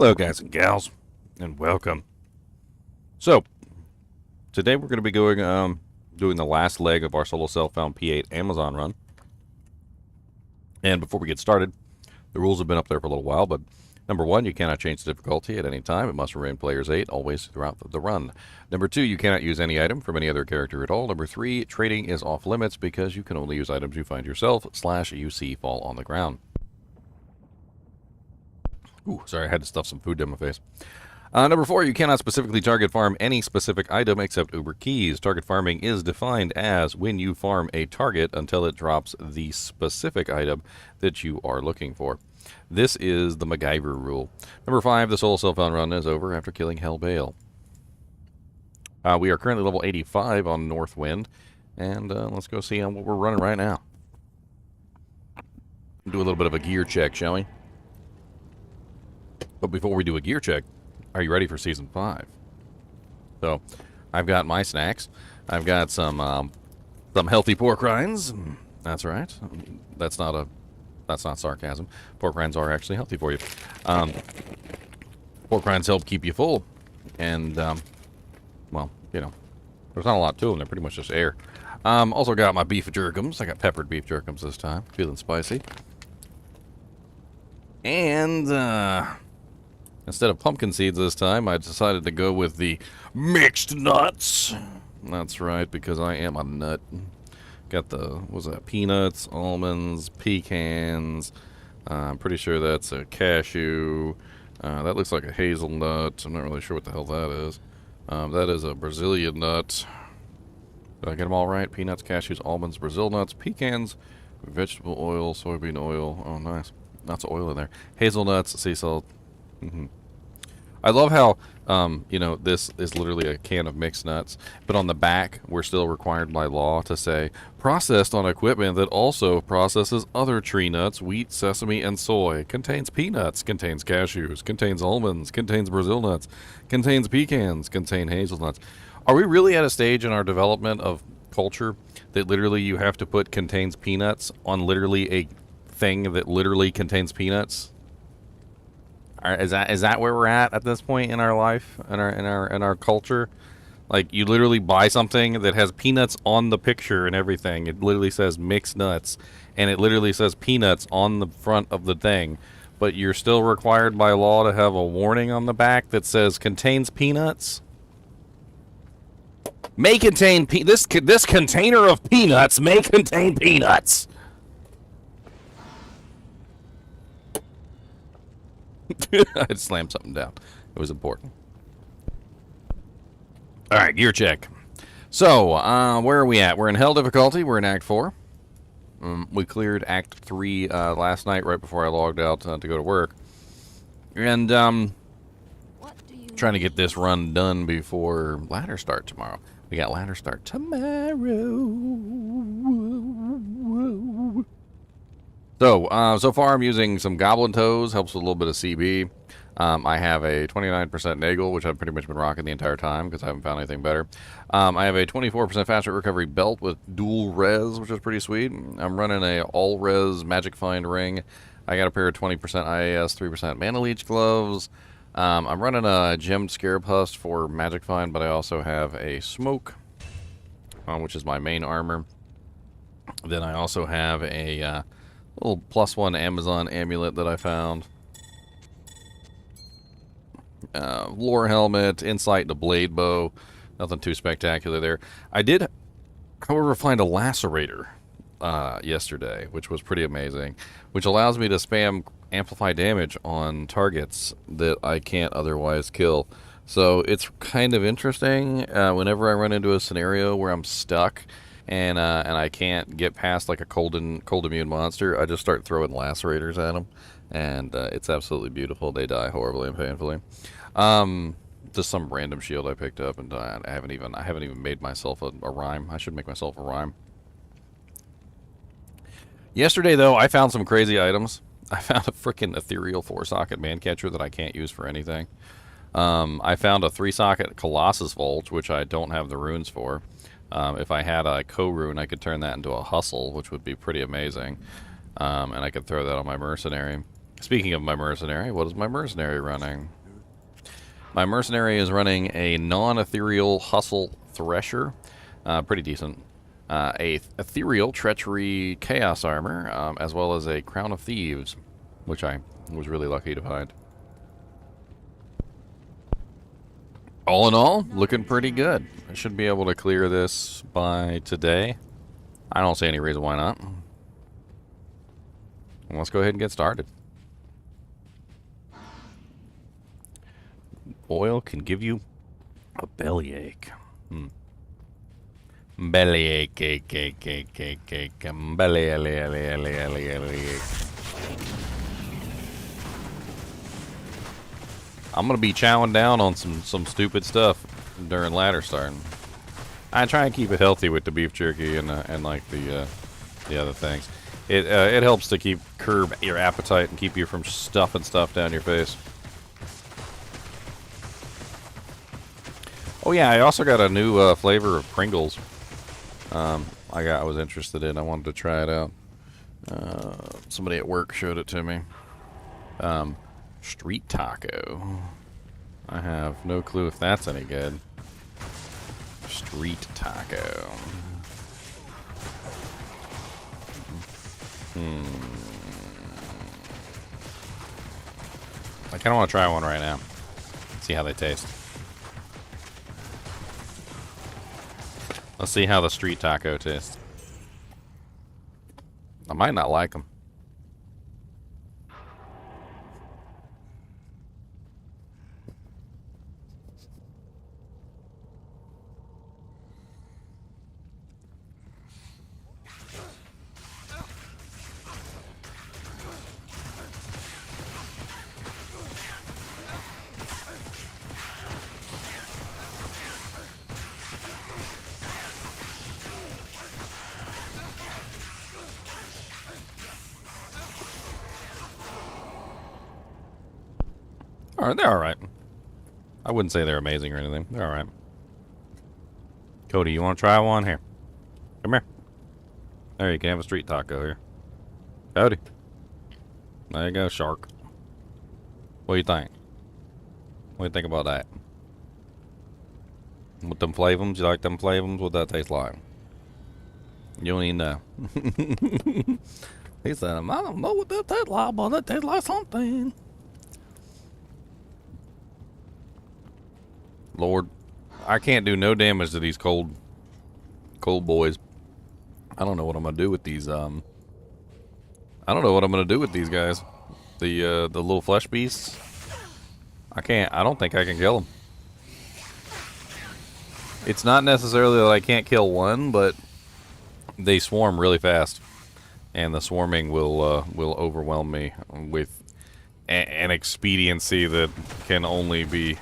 Hello guys and gals, and welcome. So, today we're going to be doing the last leg of our solo self-found P8 Amazon run. And before we get started, the rules have been up there for a little while, but number 1, you cannot change the difficulty at any time. It must remain player's 8 always throughout the run. Number 2, you cannot use any item from any other character at all. Number 3, trading is off limits because you can only use items you find yourself / you see fall on the ground. Ooh, sorry, I had to stuff some food down my face. Number 4, you cannot specifically target farm any specific item except Uber keys. Target farming is defined as when you farm a target until it drops the specific item that you are looking for. This is the MacGyver rule. Number 5, the solo self-found run is over after killing Hellbale. We are currently level 85 on Northwind, and let's go see what we're running right now. Do a little bit of a gear check, shall we? But before we do a gear check, are you ready for Season 5? So, I've got my snacks. I've got some healthy pork rinds. That's right. That's not sarcasm. Pork rinds are actually healthy for you. Pork rinds help keep you full. And, well, you know, there's not a lot to them. They're pretty much just air. Also got my beef jerkums. I got peppered beef jerkums this time. Feeling spicy. And, instead of pumpkin seeds this time, I decided to go with the mixed nuts. That's right, because I am a nut. Got the, what was that, peanuts, almonds, pecans. I'm pretty sure that's a cashew. That looks like a hazelnut. I'm not really sure what the hell that is. That is a Brazilian nut. Did I get them all right? Peanuts, cashews, almonds, Brazil nuts, pecans, vegetable oil, soybean oil. Oh, nice. Lots of oil in there. Hazelnuts, sea salt. I love how, you know, this is literally a can of mixed nuts, but on the back, we're still required by law to say, processed on equipment that also processes other tree nuts, wheat, sesame, and soy, contains peanuts, contains cashews, contains almonds, contains Brazil nuts, contains pecans, contain hazelnuts. Are we really at a stage in our development of culture that literally you have to put contains peanuts on literally a thing that literally contains peanuts? Is that where we're at this point in our life, in our culture? Like, you literally buy something that has peanuts on the picture and everything. It literally says mixed nuts, and it literally says peanuts on the front of the thing. But you're still required by law to have a warning on the back that says contains peanuts. May contain this container of peanuts may contain peanuts. I slammed something down. It was important. Alright, gear check. So, where are we at? We're in Hell difficulty. We're in Act 4. We cleared Act 3 last night right before I logged out to go to work. And, trying to get this run done before ladder start tomorrow. We got ladder start tomorrow. So far I'm using some Goblin Toes, helps with a little bit of CB. I have a 29% Nagel, which I've pretty much been rocking the entire time because I haven't found anything better. I have a 24% fast rate recovery belt with dual res, which is pretty sweet. I'm running a all res Magic Find ring. I got a pair of 20% IAS, 3% Mana Leech gloves. I'm running a gemmed Scarab Husk for Magic Find, but I also have a smoke, which is my main armor. Then I also have a little +1 Amazon amulet that I found. Lore helmet, insight to blade bow. Nothing too spectacular there. I did, however, find a lacerator yesterday, which was pretty amazing, which allows me to spam amplify damage on targets that I can't otherwise kill. So it's kind of interesting whenever I run into a scenario where I'm stuck and I can't get past like a cold immune monster, I just start throwing lacerators at them, and it's absolutely beautiful. They die horribly and painfully. Just some random shield I picked up, and I haven't even made myself a rhyme. I should make myself a rhyme. Yesterday though, I found some crazy items. I found a freaking ethereal 4-socket man catcher that I can't use for anything. I found a 3-socket Colossus Vault, which I don't have the runes for. If I had a co-rune, I could turn that into a hustle, which would be pretty amazing. And I could throw that on my mercenary. Speaking of my mercenary, what is my mercenary running? My mercenary is running a non-ethereal hustle thresher. Pretty decent. A ethereal treachery chaos armor, as well as a crown of thieves, which I was really lucky to find. All in all, looking pretty good. I should be able to clear this by today. I don't see any reason why not. Let's go ahead and get started. Oil can give you a bellyache. Bellyache, bellyache. I'm gonna be chowing down on some stupid stuff during ladder starting. I try and keep it healthy with the beef jerky and like the other things. It helps to curb your appetite and keep you from stuffing stuff down your face. Oh yeah, I also got a new flavor of Pringles. I was interested in. I wanted to try it out. Somebody at work showed it to me. Street taco. I have no clue if that's any good. Street taco. I kind of want to try one right now. See how they taste. Let's see how the street taco tastes. I might not like them. Alright, they're alright. I wouldn't say they're amazing or anything. They're alright. Cody, you want to try one? Here. Come here. There, you can have a street taco here. Cody. There you go, shark. What do you think? What do you think about that? With them flavums? You like them flavums? What that taste like? You don't even know. He said, I don't know what that tastes like, but it tastes like something. Lord, I can't do no damage to these cold boys. I don't know what I'm gonna do with these. I don't know what I'm gonna do with these guys. The little flesh beasts. I don't think I can kill them. It's not necessarily that I can't kill one, but they swarm really fast, and the swarming will overwhelm me with an expediency that can only be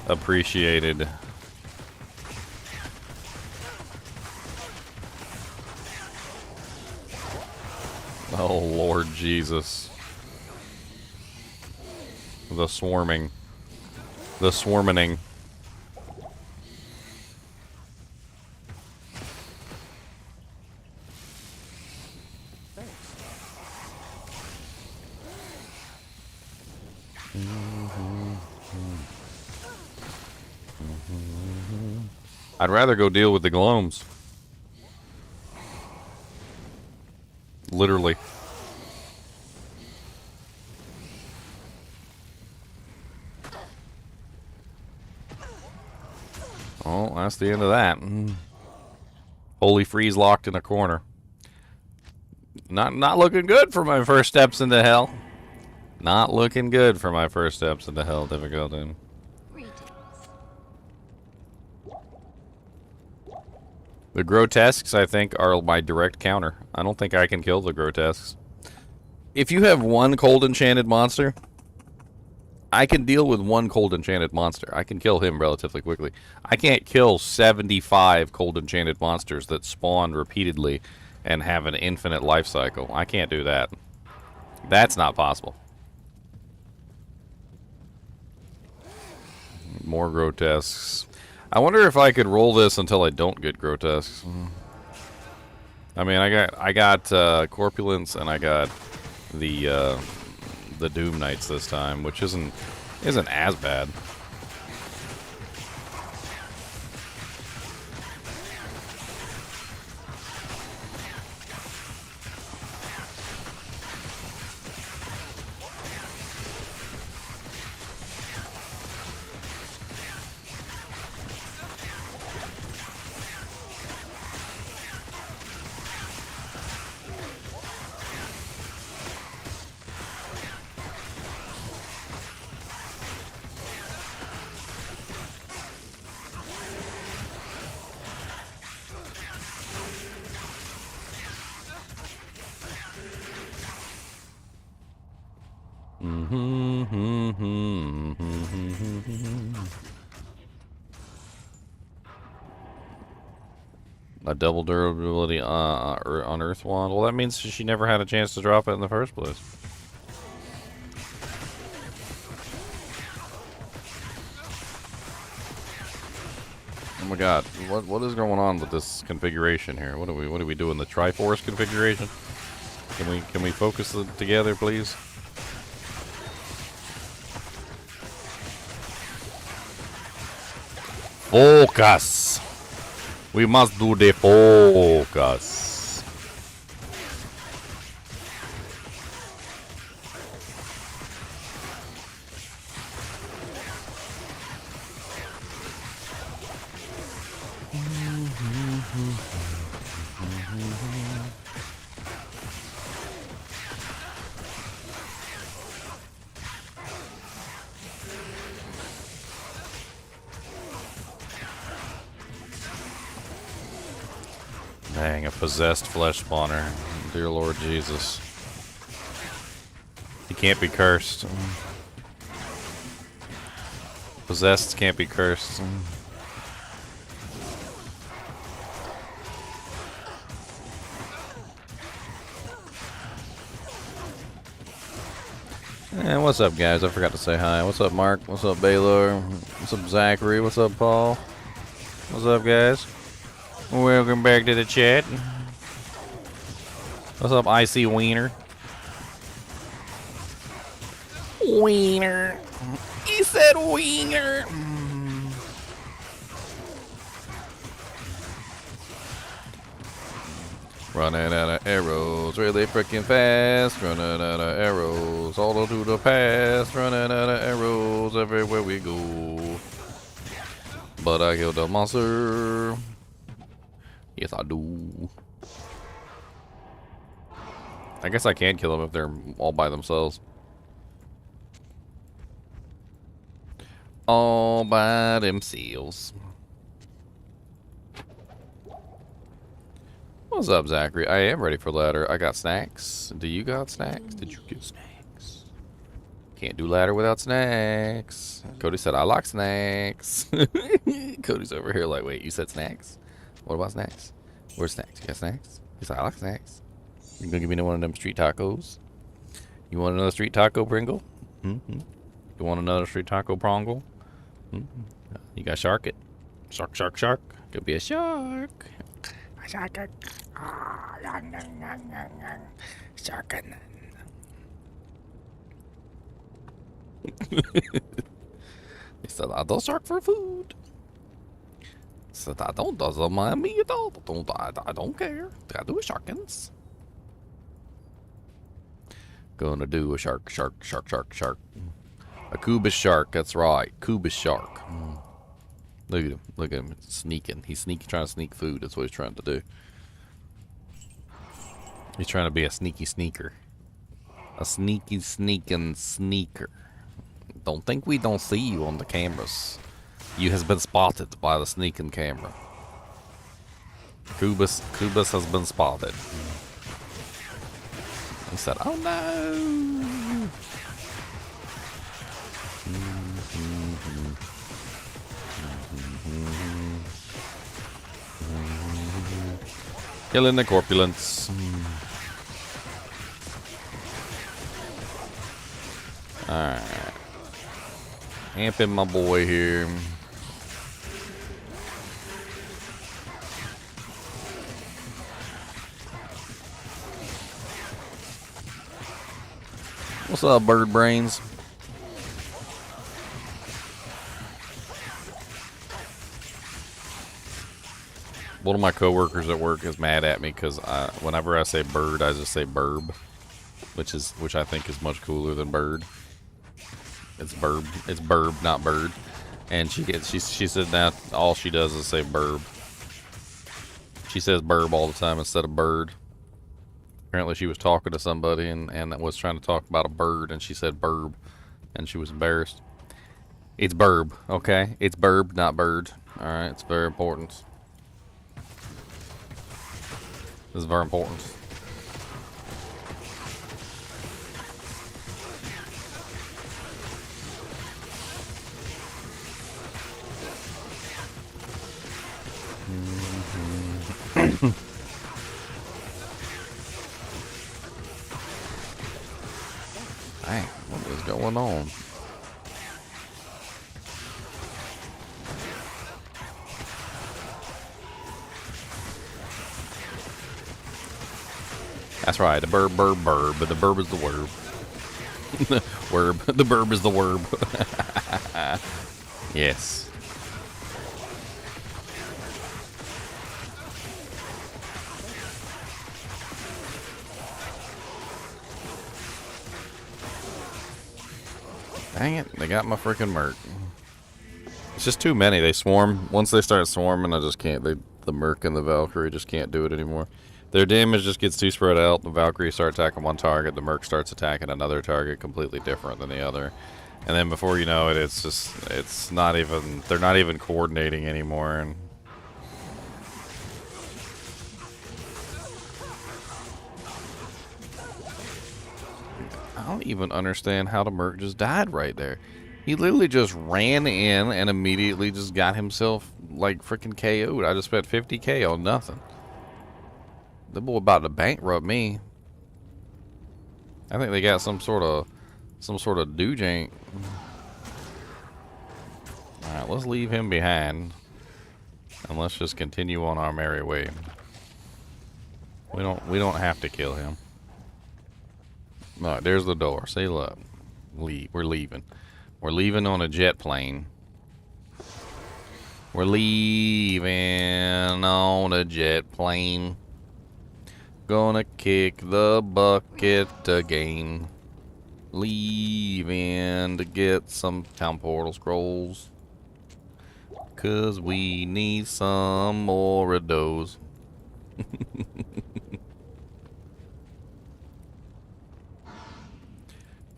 appreciated. Oh Lord Jesus. The swarming. The swarming. I'd rather go deal with the glooms. Literally. Oh, that's the end of that. Holy freeze locked in a corner. Not looking good for my first steps into hell. Not looking good for my first steps into hell difficulty. The grotesques, I think, are my direct counter. I don't think I can kill the grotesques. If you have one cold enchanted monster, I can deal with one cold enchanted monster. I can kill him relatively quickly. I can't kill 75 cold enchanted monsters that spawn repeatedly and have an infinite life cycle. I can't do that. That's not possible. More grotesques. I wonder if I could roll this until I don't get grotesques. I mean, I got corpulence and I got the the Doom Knights this time, which isn't as bad. A double durability on Earth Wand. Well, that means she never had a chance to drop it in the first place. Oh my God! What is going on with this configuration here? What are we doing? The Triforce configuration? Can we focus it together, please? Focus. We must do the focus. Dang, a possessed flesh spawner. Dear Lord Jesus. He can't be cursed. Possessed can't be cursed. And what's up, guys? I forgot to say hi. What's up, Mark? What's up, Baylor? What's up, Zachary? What's up, Paul? What's up, guys? Welcome back to the chat. What's up, Icy Wiener? Wiener. He said wiener. Running out of arrows really freaking fast. Running out of arrows all to the past. Running out of arrows everywhere we go. But I killed a monster. Yes, I do. I guess I can kill them if they're all by themselves. All by themselves. What's up, Zachary? I am ready for ladder. I got snacks. Do you got snacks? Did you get snacks? Can't do ladder without snacks. Cody said, I like snacks. Cody's over here like, wait, you said snacks? What about snacks? Where's snacks? You got snacks? He said, I like snacks. You gonna give me one of them street tacos? You want another street taco, Pringle? Mm-hmm. You want another street taco, Prongle? Mm-hmm. You got shark it? Shark, shark, shark. Could be a shark. A shark. Shark. He said, I don't shark for food. Said, I don't, doesn't mind me at all. I don't care. I do a sharkins. Gonna do a shark. A Kubis shark, that's right. Kubis shark. Look at him. Look at him. Sneaking. He's trying to sneak food. That's what he's trying to do. He's trying to be a sneaky sneaker. A sneaky sneaking sneaker. Don't think we don't see you on the cameras. You has been spotted by the sneaking camera. Kubis has been spotted. He said, oh no! Killing the corpulence. Alright. Amping my boy here. What's up, bird brains? One of my coworkers at work is mad at me because whenever I say bird, I just say burb, which I think is much cooler than bird. It's burb. It's burb, not bird. And she said that all she does is say burb. She says burb all the time instead of bird. Apparently she was talking to somebody and was trying to talk about a bird, and she said burb, and she was embarrassed. It's burb, okay? It's burb, not bird. Alright, it's very important. This is very important. Dang, what is going on? That's right, the burb, but the burb is the werb. Werb, the burb is the werb. Yes. Dang it, they got my freaking merc. It's just too many. They swarm. Once they start swarming, I just can't. The merc and the Valkyrie just can't do it anymore. Their damage just gets too spread out. The Valkyrie start attacking one target. The merc starts attacking another target completely different than the other. And then before you know it, it's not even. They're not even coordinating anymore. And I don't even understand how the merc just died right there. He literally just ran in and immediately just got himself like freaking KO'd. I just spent 50k on nothing. The boy about to bankrupt me. I think they got some sort of doojank. Alright, let's leave him behind. And let's just continue on our merry way. We don't have to kill him. Alright, there's the door. See, look. We're leaving. We're leaving on a jet plane. We're leaving on a jet plane. Gonna kick the bucket again. Leaving to get some town portal scrolls. 'Cause we need some more of those.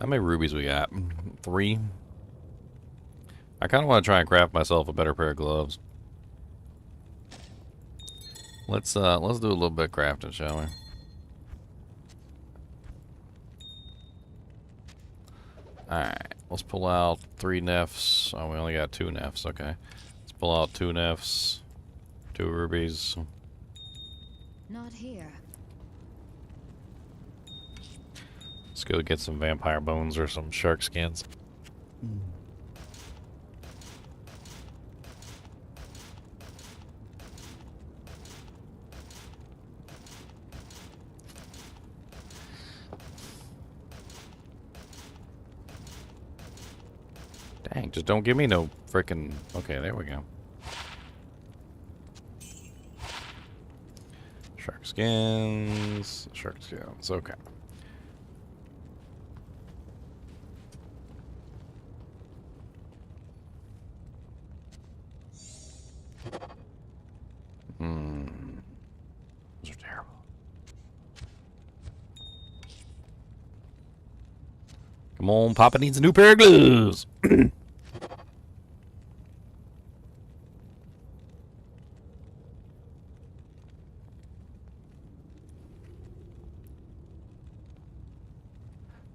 How many rubies we got? 3? I kind of want to try and craft myself a better pair of gloves. Let's do a little bit of crafting, shall we? Alright, let's pull out 3 nefs. Oh, we only got 2 nefs, okay. Let's pull out 2 nefs, 2 rubies. Not here. Let's go get some vampire bones or some shark skins. Dang, just don't give me no frickin'... Okay, there we go. Shark skins, okay. Those are terrible. Come on, Papa needs a new pair of gloves.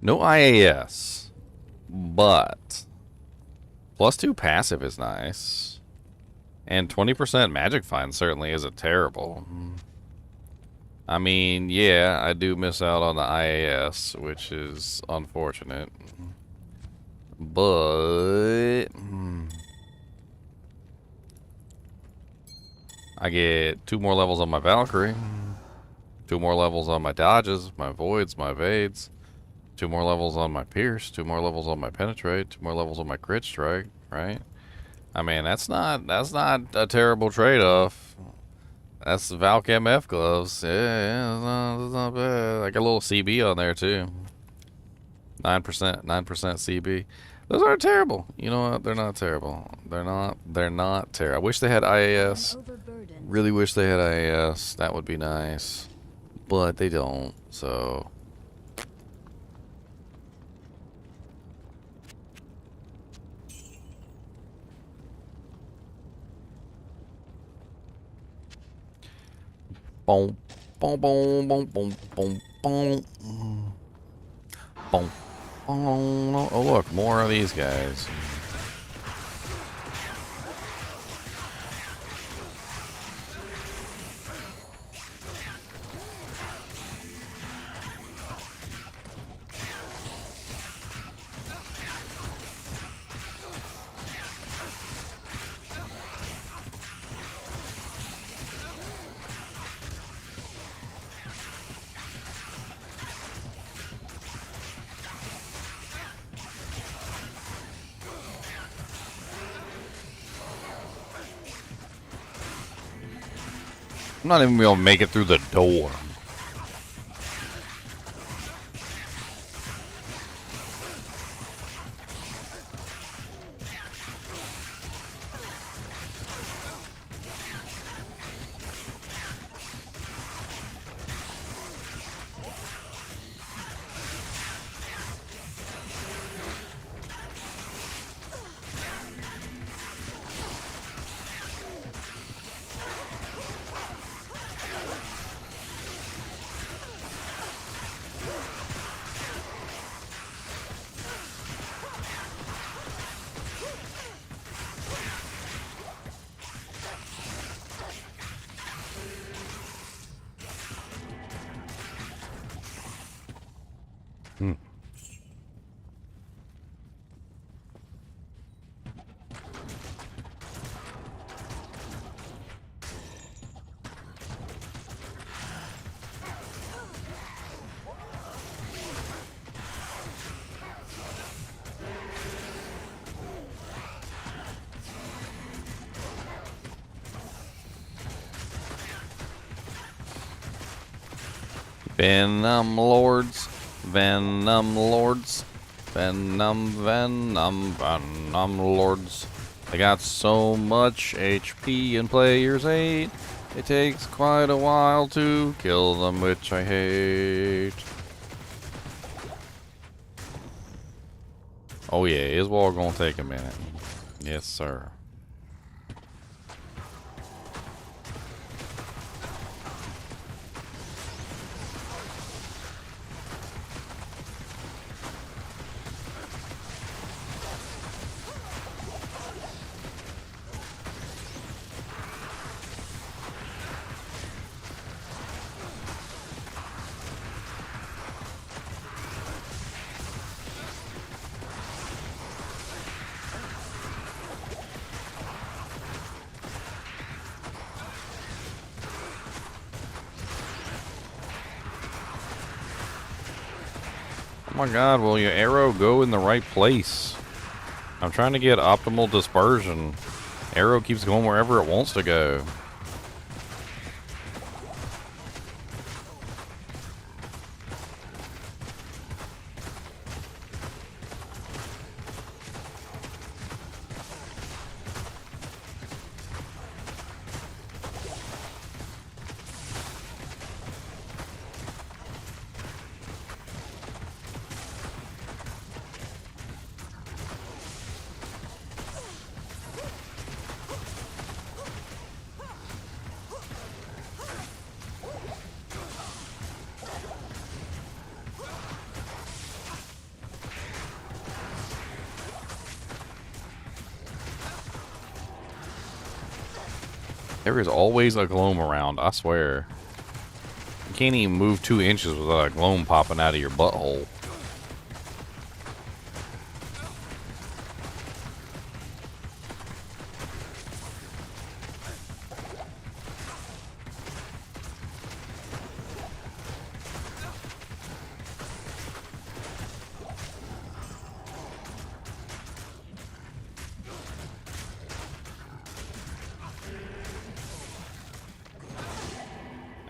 No IAS, but +2 passive is nice. And 20% magic find certainly isn't terrible. I mean, yeah, I do miss out on the IAS, which is unfortunate. But I get 2 more levels on my Valkyrie, 2 more levels on my dodges, my voids, my evades. 2 more levels on my pierce, 2 more levels on my penetrate, 2 more levels on my crit strike, right? I mean, that's not a terrible trade-off. That's the Valk MF gloves. Yeah, that's not bad. I got a little CB on there too. 9%, 9% CB. Those aren't terrible. You know what? They're not terrible. They're not terrible. I wish they had IAS. Really wish they had IAS. That would be nice. But they don't, so. Boom, boom, boom, boom, boom, boom, boom. Boom. Oh, look, more of these guys. I'm not even gonna make it through the door. Venom Lords, Venom Lords, Venom Lords. They got so much HP in players 8. It takes quite a while to kill them, which I hate. Oh yeah, is war gonna take a minute. Yes, sir. Oh my god, will your arrow go in the right place? I'm trying to get optimal dispersion. Arrow keeps going wherever it wants to go. There is always a Gloom around, I swear. You can't even move 2 inches without a Gloom popping out of your butthole.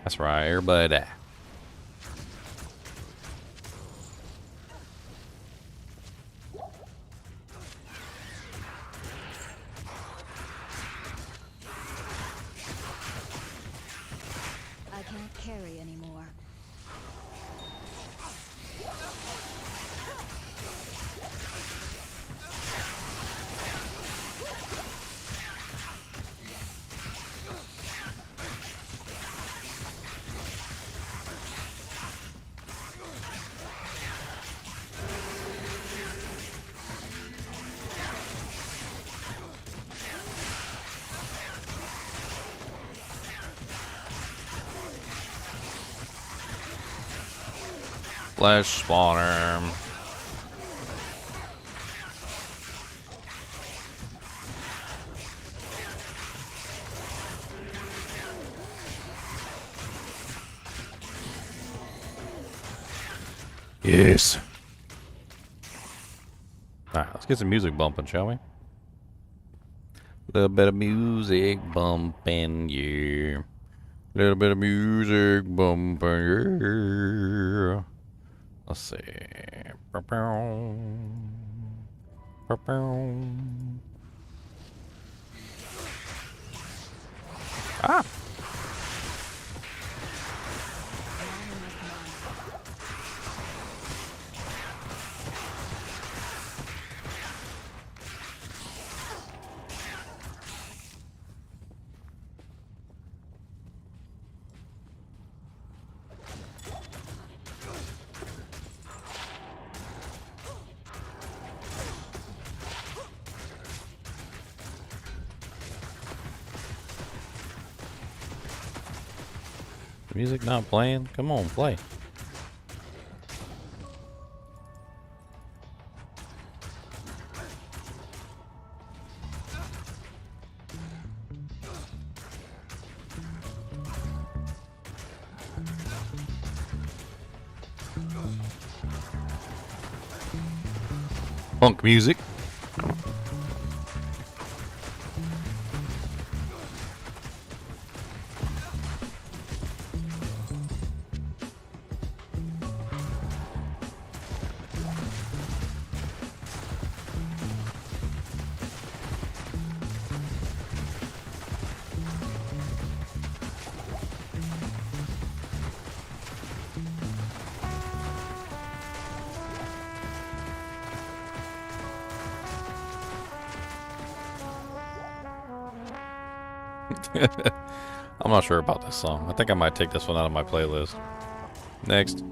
That's right, everybody. I can't carry anymore. Flesh spawner. Yes. Alright, let's get some music bumping, shall we? A little bit of music bumping, yeah. Little bit of music bumping, yeah. Let's see. Ah! Music not playing? Come on, play. Punk music. I'm not sure about this song. I think I might take this one out of my playlist. Next.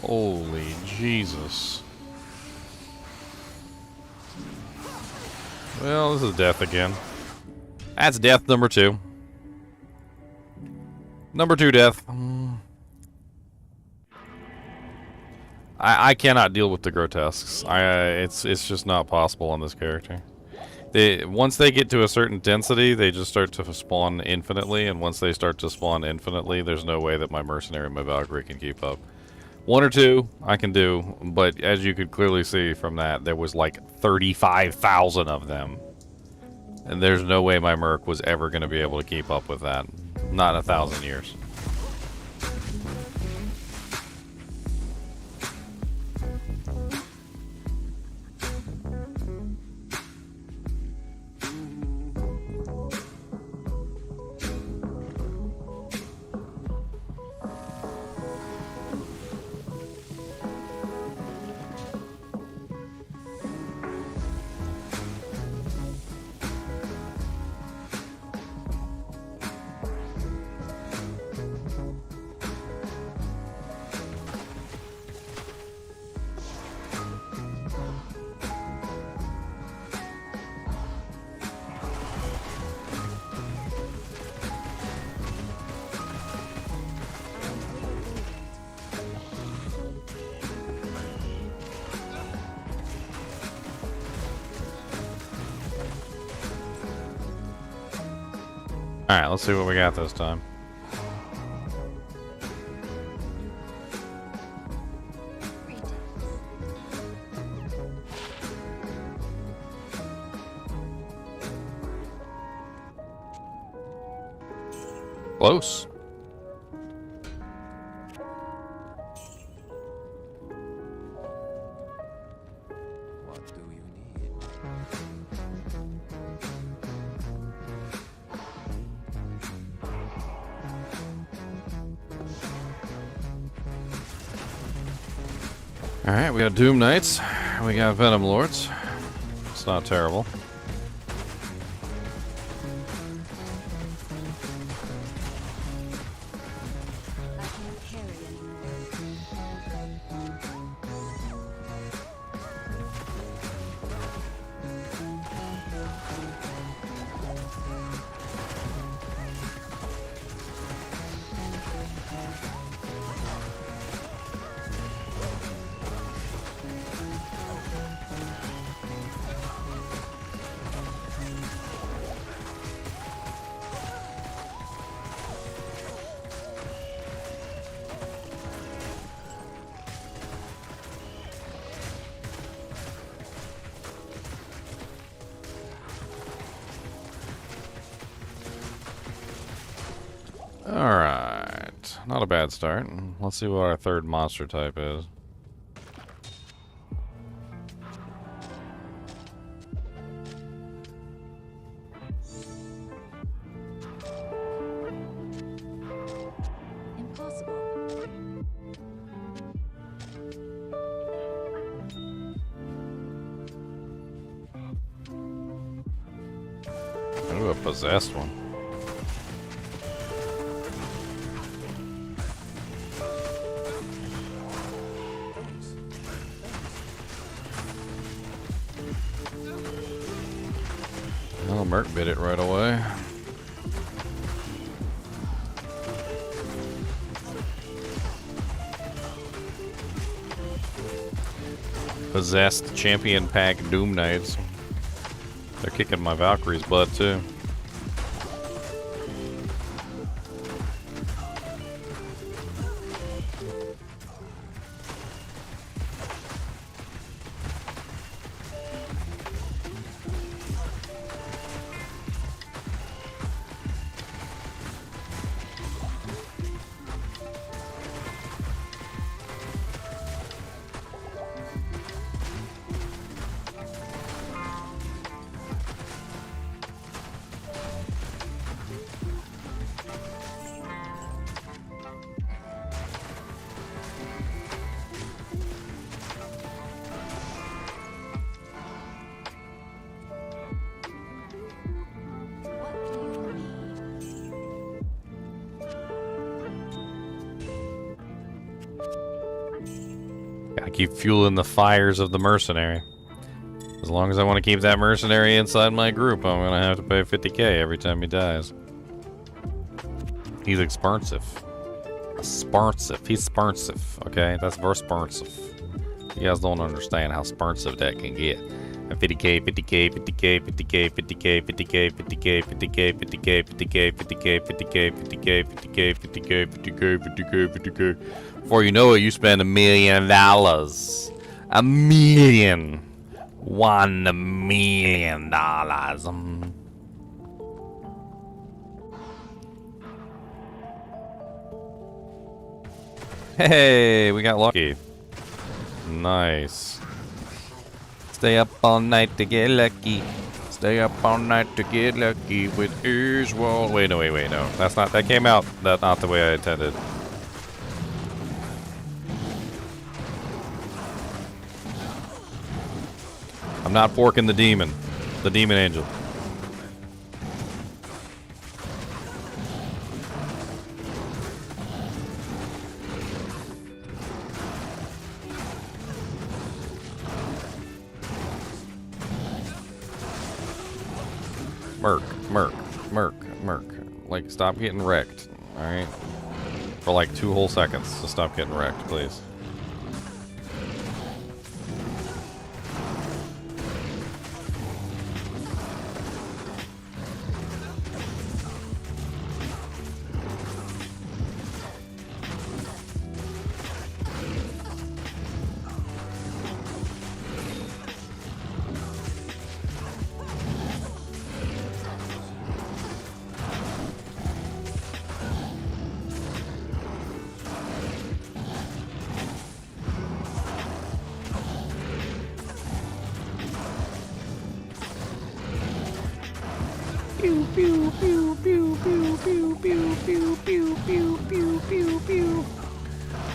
Holy Jesus. Well, this is death again. That's death number 2. Number 2 death. I cannot deal with the grotesques. It's just not possible on this character. Once they get to a certain density, they just start to spawn infinitely, and once they start to spawn infinitely, there's no way that my mercenary, my Valkyrie, can keep up. 1 or 2 I can do, but as you could clearly see from that, there was like 35,000 of them. And there's no way my Merc was ever going to be able to keep up with that. Not in 1,000 years. Alright, let's see what we got this time. Close. What do you need? Alright, we got Doom Knights. We got Venom Lords. It's not terrible. I can't carry anymore. Alright. Not a bad start. Let's see what our third monster type is. Impossible. Ooh, a possessed one. Oh, Merc bit it right away. Possessed champion pack Doom Knights. They're kicking my Valkyrie's butt too. Gotta keep fueling the fires of the mercenary. As long as I want to keep that mercenary inside my group, I'm gonna have to pay 50k every time he dies. He's expensive. Expensive. He's expensive. Okay, that's very expensive. You guys don't understand how expensive that can get. 50k, 50k, 50k, 50k, 50k, 50k, 50k, 50k, 50k, 50k, 50k, 50k, 50k, 50k, 50k, 50k, 50k, 50k. Before you know it, you spend $1 million. $1 million. $1 million. Hey, we got lucky. Nice. Stay up all night to get lucky. Stay up all night to get lucky with ears wall. Wait, no. That's not, that came out. That's not the way I intended. I'm not forking the demon angel. Merc. Like, stop getting wrecked, alright? For like 2 whole seconds. Just stop getting wrecked, please.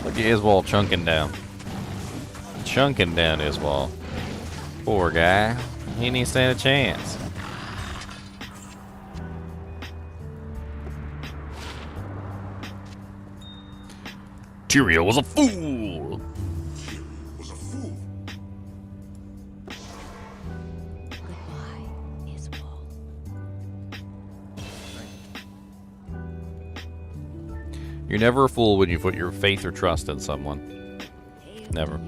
Look at Iswall chunking down. Chunking down Iswall. Poor guy. He didn't stand a chance. Tyrael was a fool! Goodbye, Iswall. You're never a fool when you put your faith or trust in someone. Never.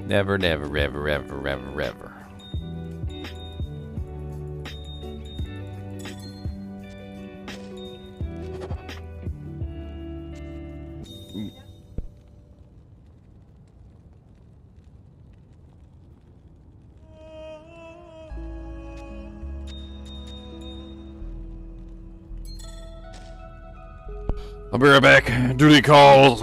Never, ever. I'll be right back. Duty calls.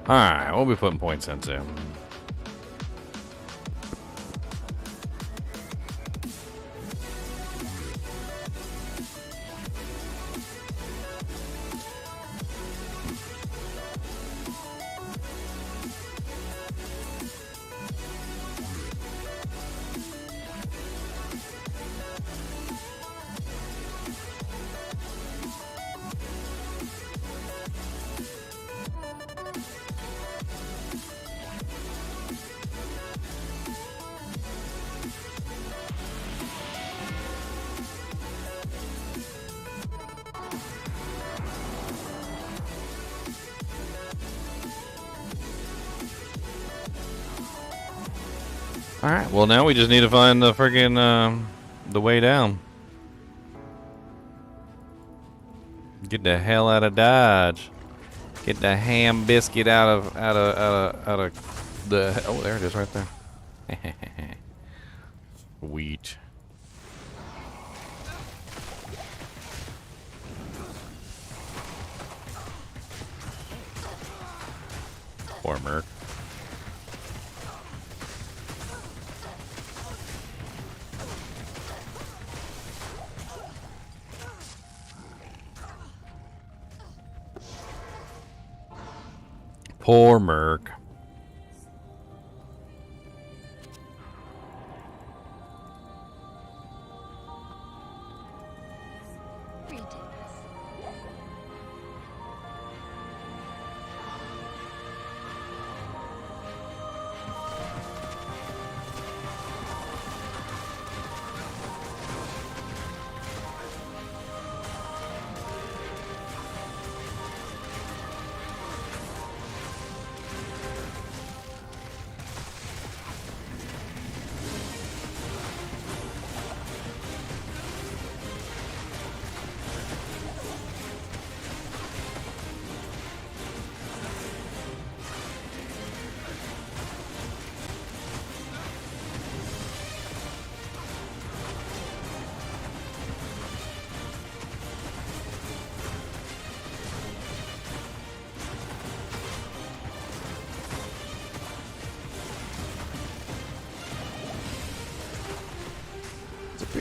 Alright, we'll be putting points into. Alright, well now we just need to find the friggin' the way down. Get the hell out of Dodge. Get the ham biscuit out of the, oh, there it is right there. Wheat. Poor Merc. Poor Merc.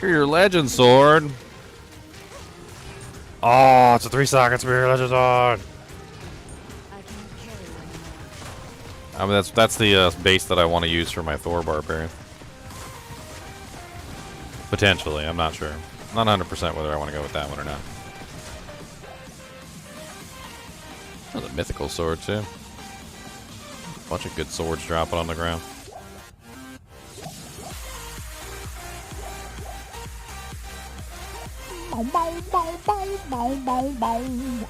Superior Legend Sword. Oh, it's a 3-socket Superior Legend Sword. I can carry one more. I mean, that's the base that I want to use for my Thor Barbarian. Potentially, I'm not sure. Not 100% whether I want to go with that one or not. Oh, the mythical sword too. Bunch of good swords dropping on the ground.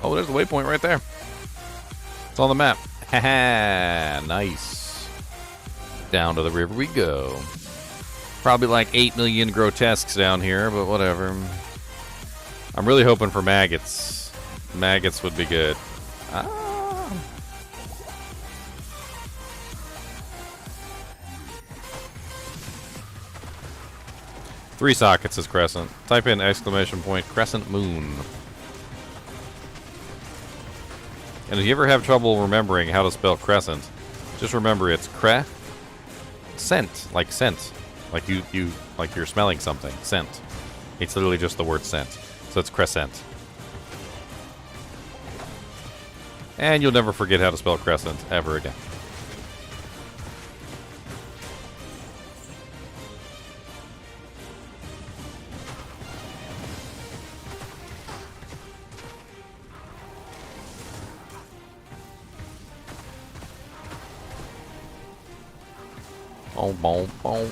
Oh, there's the waypoint right there. It's on the map. Haha, nice. Down to the river we go. Probably like 8 million grotesques down here, but whatever. I'm really hoping for maggots. Maggots would be good. Ah. 3 sockets is crescent. Type in exclamation point crescent moon. And if you ever have trouble remembering how to spell crescent, just remember it's scent, like scent, like you're smelling something. Scent. It's literally just the word scent. So it's crescent. And you'll never forget how to spell crescent ever again. Boom, boom, boom.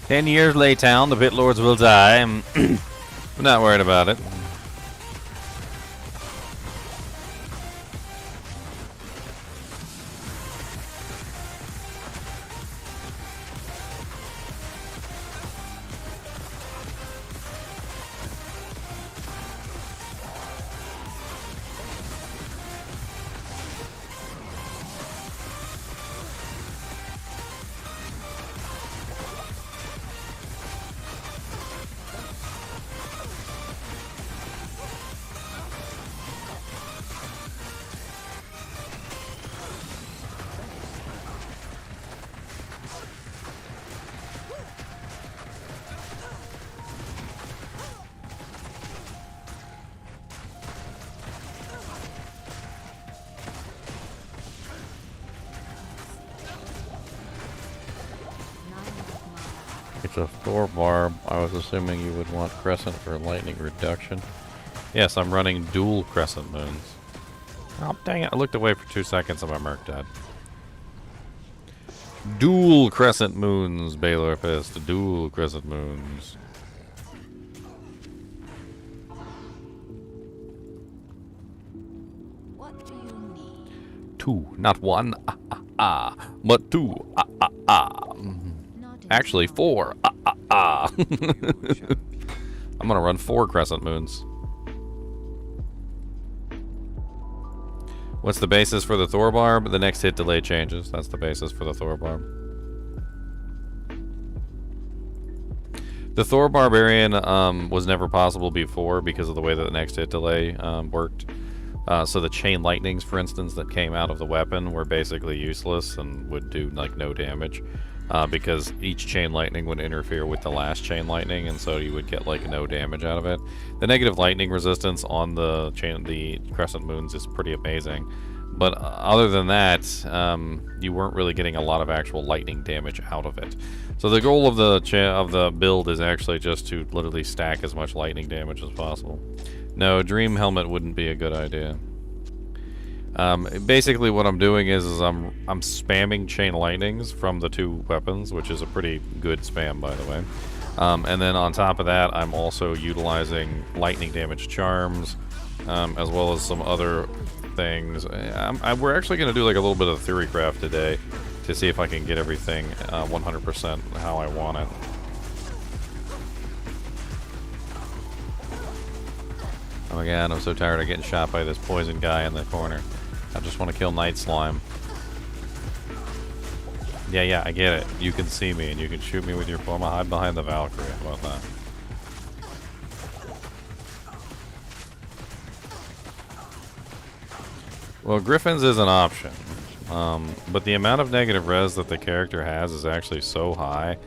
"10 years lay town, the pit lords will die." I'm not worried about it. It's a Thor barb. I was assuming you would want crescent for lightning reduction. Yes, I'm running dual crescent moons. Oh, dang it. I looked away for 2 seconds and my merc died. Dual crescent moons, Baylor Fist. Dual crescent moons. What do you need? 2, not 1, but 2, Not in Actually, town. 4, I'm gonna run 4 crescent moons. What's the basis for the Thor barb? The next hit delay changes. That's the basis for the Thor barb. The Thor barbarian was never possible before because of the way that the next hit delay worked. So the chain lightnings, for instance, that came out of the weapon were basically useless and would do like no damage. Because each chain lightning would interfere with the last chain lightning, and so you would get like no damage out of it. The negative lightning resistance on the crescent moons is pretty amazing, but other than that, you weren't really getting a lot of actual lightning damage out of it. So the goal of the build is actually just to literally stack as much lightning damage as possible. No, Dream Helmet wouldn't be a good idea. Basically, what I'm doing is I'm spamming chain lightnings from the 2 weapons, which is a pretty good spam, by the way. And then on top of that, I'm also utilizing lightning damage charms, as well as some other things. We're actually going to do like a little bit of theory craft today to see if I can get everything 100% how I want it. Oh my god, I'm so tired of getting shot by this poison guy in the corner. I just want to kill Night Slime. Yeah, I get it. You can see me and you can shoot me with your form. Hide behind the Valkyrie. How about that? Well, Griffins is an option. But the amount of negative res that the character has is actually so high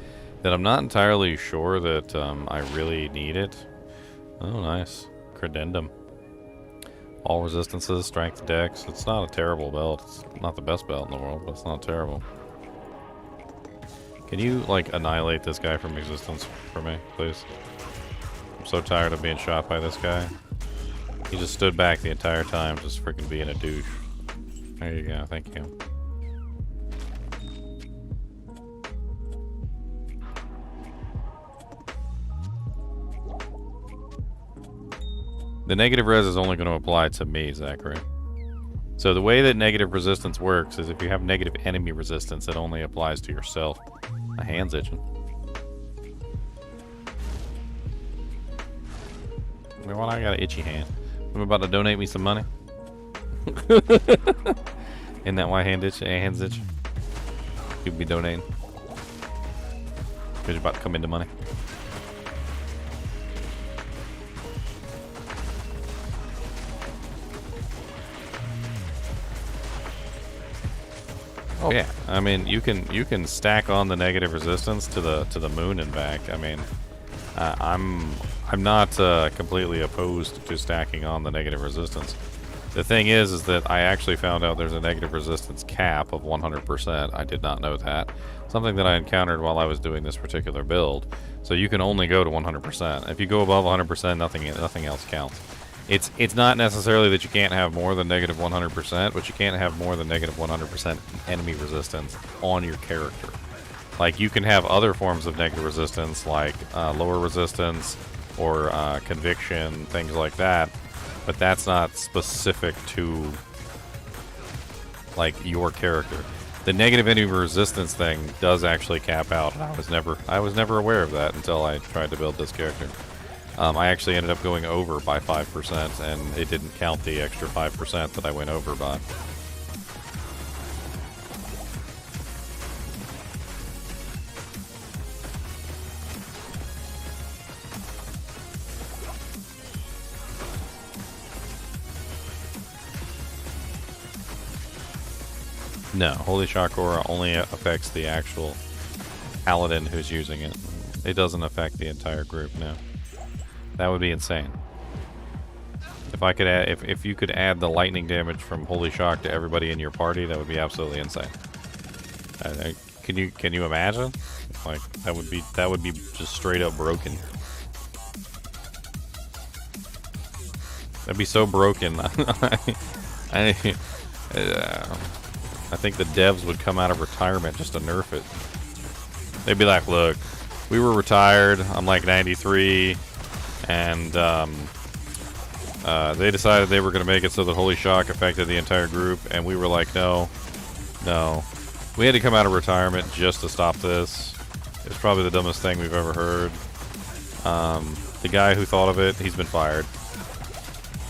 that I'm not entirely sure that I really need it. Oh, nice. Credendum. All resistances, strength, dex. It's not a terrible belt. It's not the best belt in the world, but it's not terrible. Can you, like, annihilate this guy from existence for me, please? I'm so tired of being shot by this guy. He just stood back the entire time, just freaking being a douche. There you go, thank you. The negative res is only going to apply to me, Zachary. So the way that negative resistance works is if you have negative enemy resistance, it only applies to yourself. My hand's itching. You know what? I got an itchy hand. I'm about to donate me some money. Isn't that why hand's itch? You'd be donating. Because you're about to come into money. Oh yeah, I mean you can stack on the negative resistance to the moon and back. I mean, I'm not completely opposed to stacking on the negative resistance. The thing is that I actually found out there's a negative resistance cap of 100%. I did not know that. Something that I encountered while I was doing this particular build. So you can only go to 100%. If you go above 100%, nothing else counts. It's not necessarily that you can't have more than negative 100%, but you can't have more than negative 100% enemy resistance on your character. Like, you can have other forms of negative resistance, like lower resistance or conviction, things like that, but that's not specific to, like, your character. The negative enemy resistance thing does actually cap out, and I was never aware of that until I tried to build this character. I actually ended up going over by 5%, and it didn't count the extra 5% that I went over by. No, Holy Shock Aura only affects the actual paladin who's using it. It doesn't affect the entire group, no. That would be insane. If I could add, if you could add the lightning damage from Holy Shock to everybody in your party, that would be absolutely insane. Can you imagine? Like, that would be just straight up broken. That'd be so broken. I think the devs would come out of retirement just to nerf it. They'd be like, look, we were retired. I'm like 93. And they decided they were going to make it so that Holy Shock affected the entire group, and we were like, no. We had to come out of retirement just to stop this. It's probably the dumbest thing we've ever heard. The guy who thought of it, he's been fired.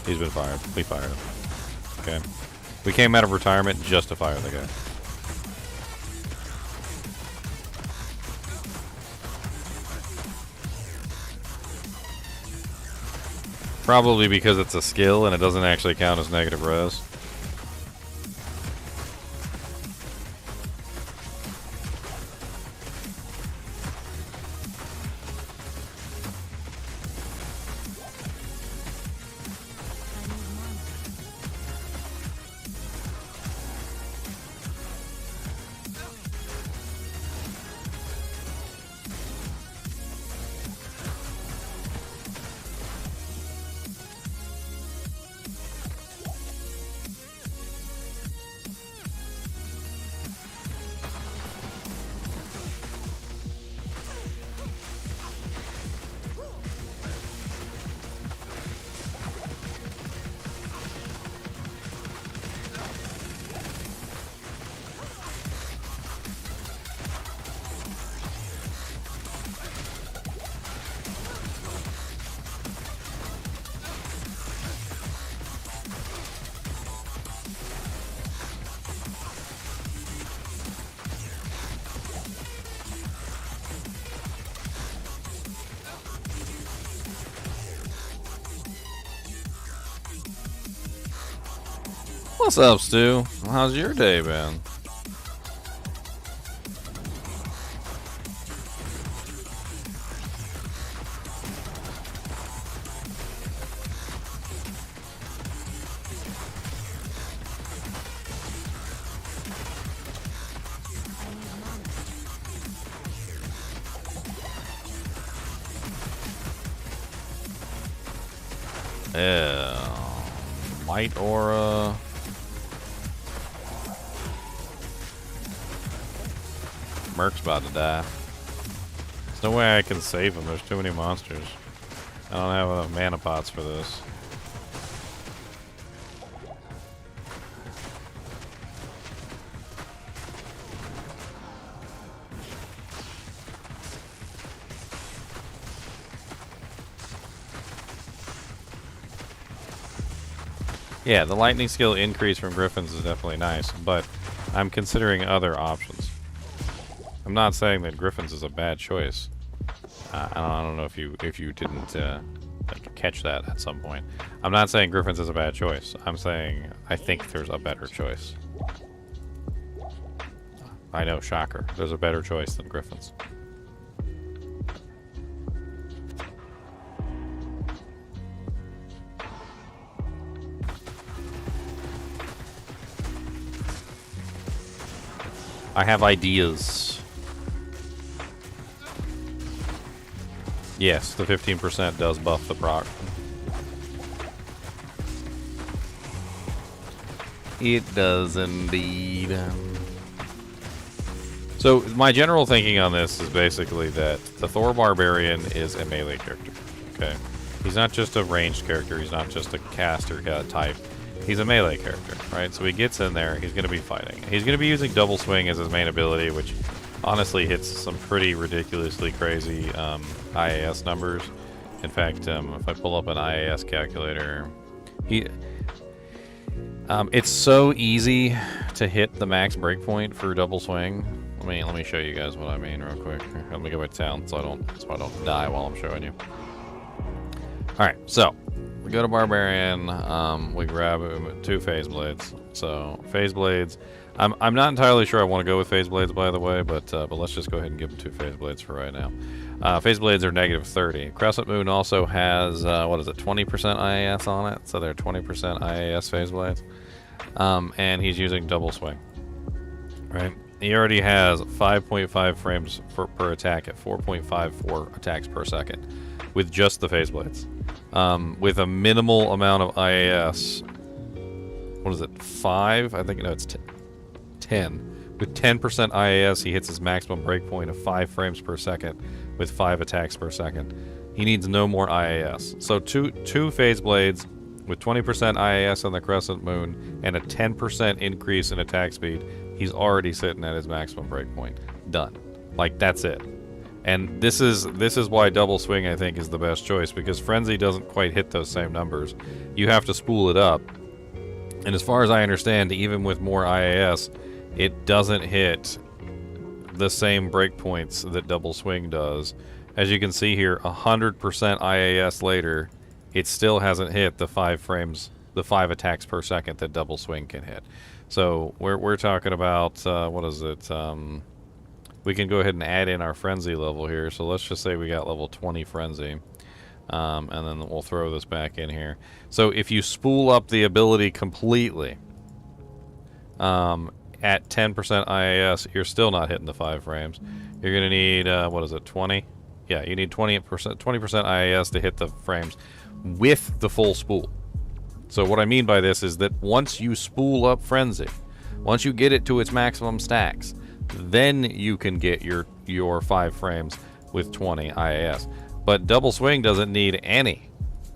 He's been fired. We fired him. Okay. We came out of retirement just to fire the guy. Probably because it's a skill and it doesn't actually count as negative res. What's up, Stu? How's your day been? Yeah. Light aura. Merc's about to die. There's no way I can save him. There's too many monsters. I don't have enough mana pots for this. Yeah, the lightning skill increase from Griffins is definitely nice, but I'm considering other options. I'm not saying that Griffins is a bad choice. I don't know if you didn't catch that at some point. I'm not saying Griffins is a bad choice. I'm saying I think there's a better choice. I know, shocker. There's a better choice than Griffins. I have ideas. Yes, the 15% does buff the proc. It does indeed. So my general thinking on this is basically that the Thor Barbarian is a melee character. Okay, he's not just a ranged character. He's not just a caster type. He's a melee character, right? So he gets in there, he's going to be fighting. He's going to be using double swing as his main ability, which honestly hits some pretty ridiculously crazy IAS numbers. In fact, if I pull up an IAS calculator, it's so easy to hit the max breakpoint for double swing. Let me show you guys what I mean real quick. Let me go back to town so I don't die while I'm showing you. All right, so we go to Barbarian, we grab 2 Phase Blades. So, Phase Blades, I'm not entirely sure I want to go with Phase Blades, by the way, but let's just go ahead and give them 2 Phase Blades for right now. Phase Blades are -30. Crescent Moon also has, 20% IAS on it, so they're 20% IAS Phase Blades. And he's using double swing, right? He already has 5.5 frames per attack at 4.54 attacks per second with just the Phase Blades. With a minimal amount of IAS. What is it? 5? I think, no, it's 10. With 10% IAS, he hits his maximum breakpoint of 5 frames per second with 5 attacks per second. He needs no more IAS. So two Phase Blades with 20% IAS on the Crescent Moon and a 10% increase in attack speed. He's already sitting at his maximum breakpoint. Done. Like, that's it. And this is why double swing, I think, is the best choice, because Frenzy doesn't quite hit those same numbers. You have to spool it up. And as far as I understand, even with more IAS, it doesn't hit the same breakpoints that double swing does. As you can see here, 100% IAS later, it still hasn't hit the 5 frames, the 5 attacks per second that double swing can hit. So we're talking about, what is it? We can go ahead and add in our Frenzy level here. So let's just say we got level 20 Frenzy. And then we'll throw this back in here. So if you spool up the ability completely at 10% IAS, you're still not hitting the 5 frames. You're going to need, what is it, 20? Yeah, you need 20% IAS to hit the frames with the full spool. So what I mean by this is that once you spool up Frenzy, once you get it to its maximum stacks, then you can get your 5 frames with 20 IAS. But double swing doesn't need any.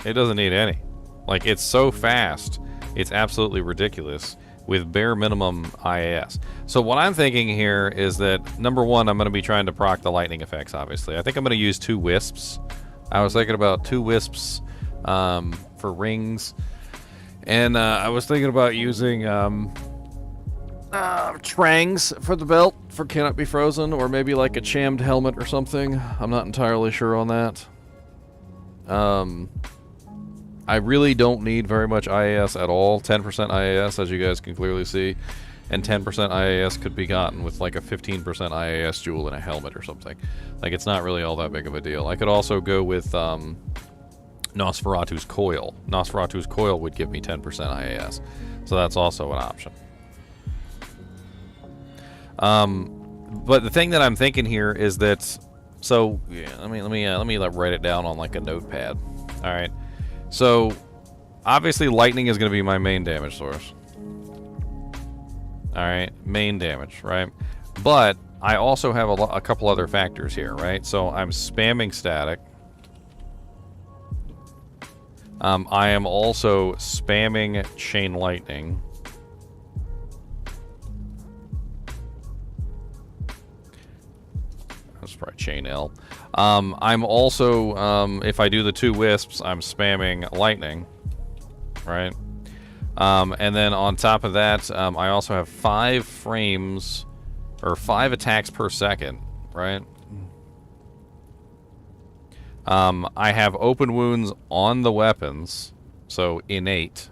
It doesn't need any. Like, it's so fast, it's absolutely ridiculous with bare minimum IAS. So what I'm thinking here is that, number one, I'm going to be trying to proc the lightning effects, obviously. I think I'm going to use 2 wisps. I was thinking about 2 wisps for rings. And I was thinking about using Trangs for the belt for Cannot Be Frozen, or maybe like a chammed helmet or something. I'm not entirely sure on that. I really don't need very much IAS at all. 10% IAS, as you guys can clearly see. And 10% IAS could be gotten with like a 15% IAS jewel and a helmet or something. Like, it's not really all that big of a deal. I could also go with Nosferatu's Coil. Nosferatu's Coil would give me 10% IAS. So that's also an option. But the thing that I'm thinking here is that, so yeah, let me write it down on like a notepad. All right. So obviously lightning is going to be my main damage source. All right, main damage, right? But I also have a couple other factors here, right? So I'm spamming static. I am also spamming chain lightning. That's probably chain L. I'm also, if I do the 2 wisps, I'm spamming lightning, right? And then on top of that, I also have 5 frames, or 5 attacks per second, right? I have open wounds on the weapons, so innate.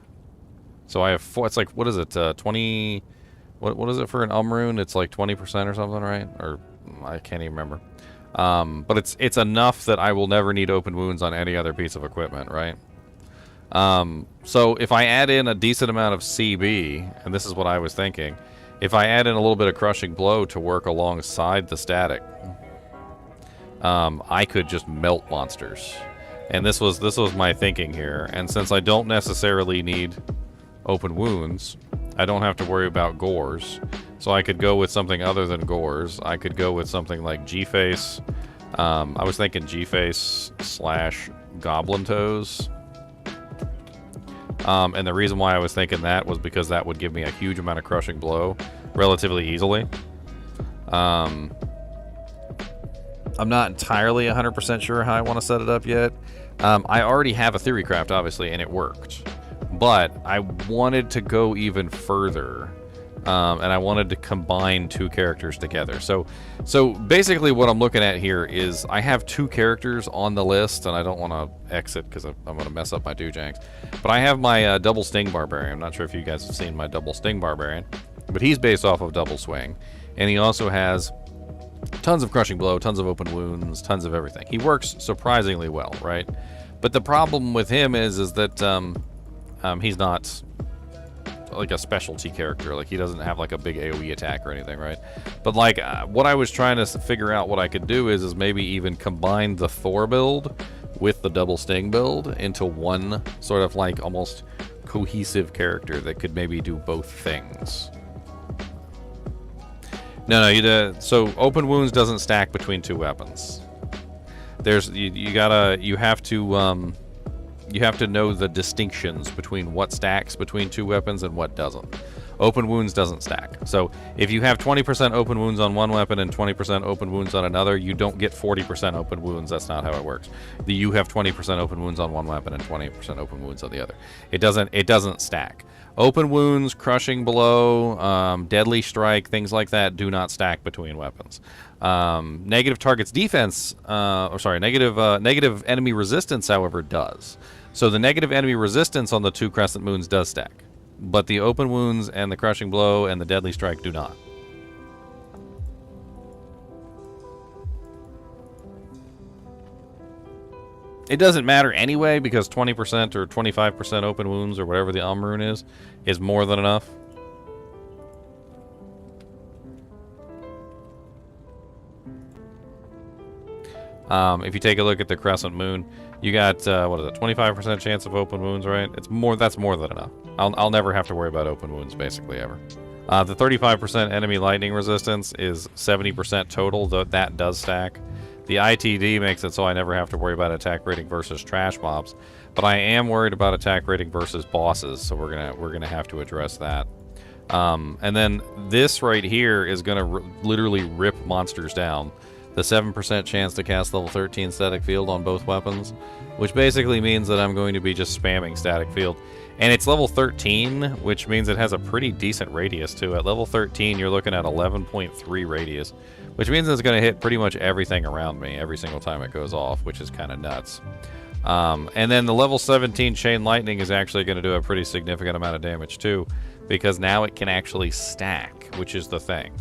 So I have 4, it's like, what is it, 20, what is it for an rune? It's like 20% or something, right? Or, I can't even remember. But it's enough that I will never need open wounds on any other piece of equipment, right? So if I add in a decent amount of CB, and this is what I was thinking, if I add in a little bit of crushing blow to work alongside the static, I could just melt monsters. And this was my thinking here. And since I don't necessarily need open wounds, I don't have to worry about gores. So I could go with something other than gores. I could go with something like G-Face. I was thinking G-Face / Goblin Toes. And the reason why I was thinking that was because that would give me a huge amount of crushing blow relatively easily. I'm not entirely 100% sure how I want to set it up yet. I already have a theory craft, obviously, and it worked. But I wanted to go even further. And I wanted to combine 2 characters together. So basically what I'm looking at here is I have 2 characters on the list, and I don't want to exit because I'm going to mess up my Doojanks. But I have my double sting barbarian. I'm not sure if you guys have seen my double sting barbarian, but he's based off of double swing. And he also has tons of crushing blow, tons of open wounds, tons of everything. He works surprisingly well, right? But the problem with him is that he's not like a specialty character. Like, he doesn't have like a big AoE attack or anything, right? But like what I was trying to figure out what I could do is maybe even combine the Thor build with the double sting build into one sort of like almost cohesive character that could maybe do both things. No, so open wounds doesn't stack between 2 weapons. There's you have to know the distinctions between what stacks between 2 weapons and what doesn't. Open wounds doesn't stack. So if you have 20% open wounds on one weapon and 20% open wounds on another, you don't get 40% open wounds. That's not how it works. You have 20% open wounds on one weapon and 20% open wounds on the other. It doesn't stack. Open wounds, crushing blow, deadly strike, things like that do not stack between weapons. Negative targets defense, negative enemy resistance, however, does. So the negative enemy resistance on the 2 crescent moons does stack, but the open wounds and the crushing blow and the deadly strike do not. It doesn't matter anyway, because 20% or 25% open wounds or whatever the rune is more than enough. If you take a look at the crescent moon, you got what is it, 25% chance of open wounds, right? That's more than enough. I'll never have to worry about open wounds basically ever. The 35% enemy lightning resistance is 70% total, though that does stack. The ITD makes it so I never have to worry about attack rating versus trash mobs, but I am worried about attack rating versus bosses, so we're gonna have to address that. And then this right here is gonna literally rip monsters down. The 7% chance to cast level 13 static field on both weapons, which basically means that I'm going to be just spamming static field. And it's level 13, which means it has a pretty decent radius too. At level 13, you're looking at 11.3 radius, which means it's going to hit pretty much everything around me every single time it goes off, which is kind of nuts. And then the level 17 Chain Lightning is actually going to do a pretty significant amount of damage too, because now it can actually stack, which is the thing.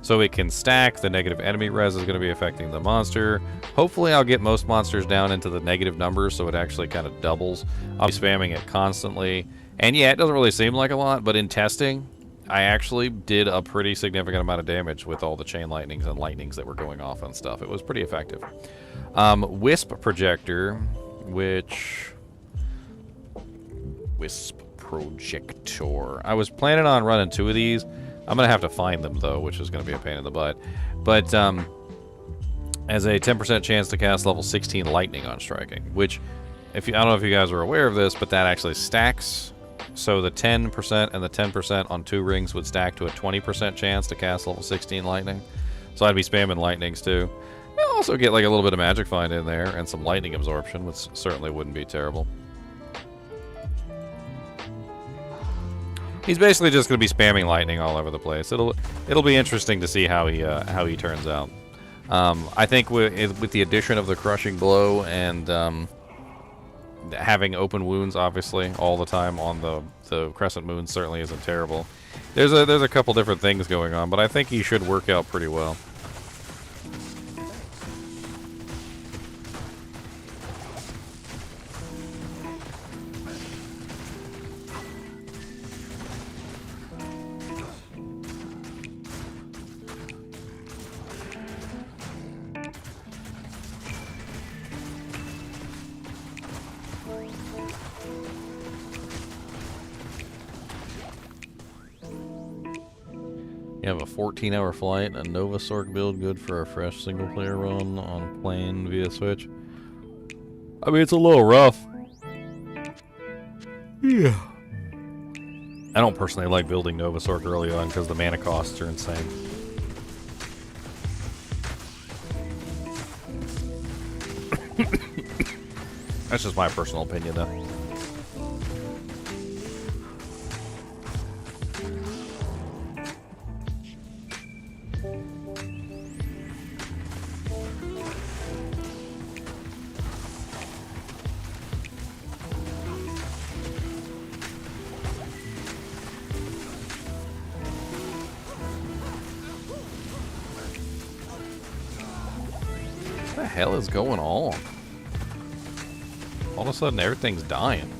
So it can stack, the negative enemy res is going to be affecting the monster. Hopefully I'll get most monsters down into the negative numbers so it actually kind of doubles. I'll be spamming it constantly. And yeah, it doesn't really seem like a lot, but in testing, I actually did a pretty significant amount of damage with all the chain lightnings and lightnings that were going off and stuff. It was pretty effective. Wisp Projector, which... Wisp Projector. I was planning on running 2 of these. I'm going to have to find them, though, which is going to be a pain in the butt. But, as a 10% chance to cast level 16 lightning on striking, which, I don't know if you guys are aware of this, but that actually stacks. So the 10% and the 10% on 2 rings would stack to a 20% chance to cast level 16 lightning. So I'd be spamming lightnings too. I'll also get like a little bit of magic find in there and some lightning absorption, which certainly wouldn't be terrible. He's basically just going to be spamming lightning all over the place. It'll be interesting to see how he turns out. I think with the addition of the crushing blow and having open wounds, obviously, all the time on the crescent moon certainly isn't terrible. There's a couple different things going on, but I think he should work out pretty well. You have a 14-hour flight, a Nova Sorc build good for a fresh single-player run on plane via Switch. I mean, it's a little rough. Yeah. I don't personally like building Nova Sorc early on because the mana costs are insane. That's just my personal opinion, though. What the hell is going on? All of a sudden, everything's dying.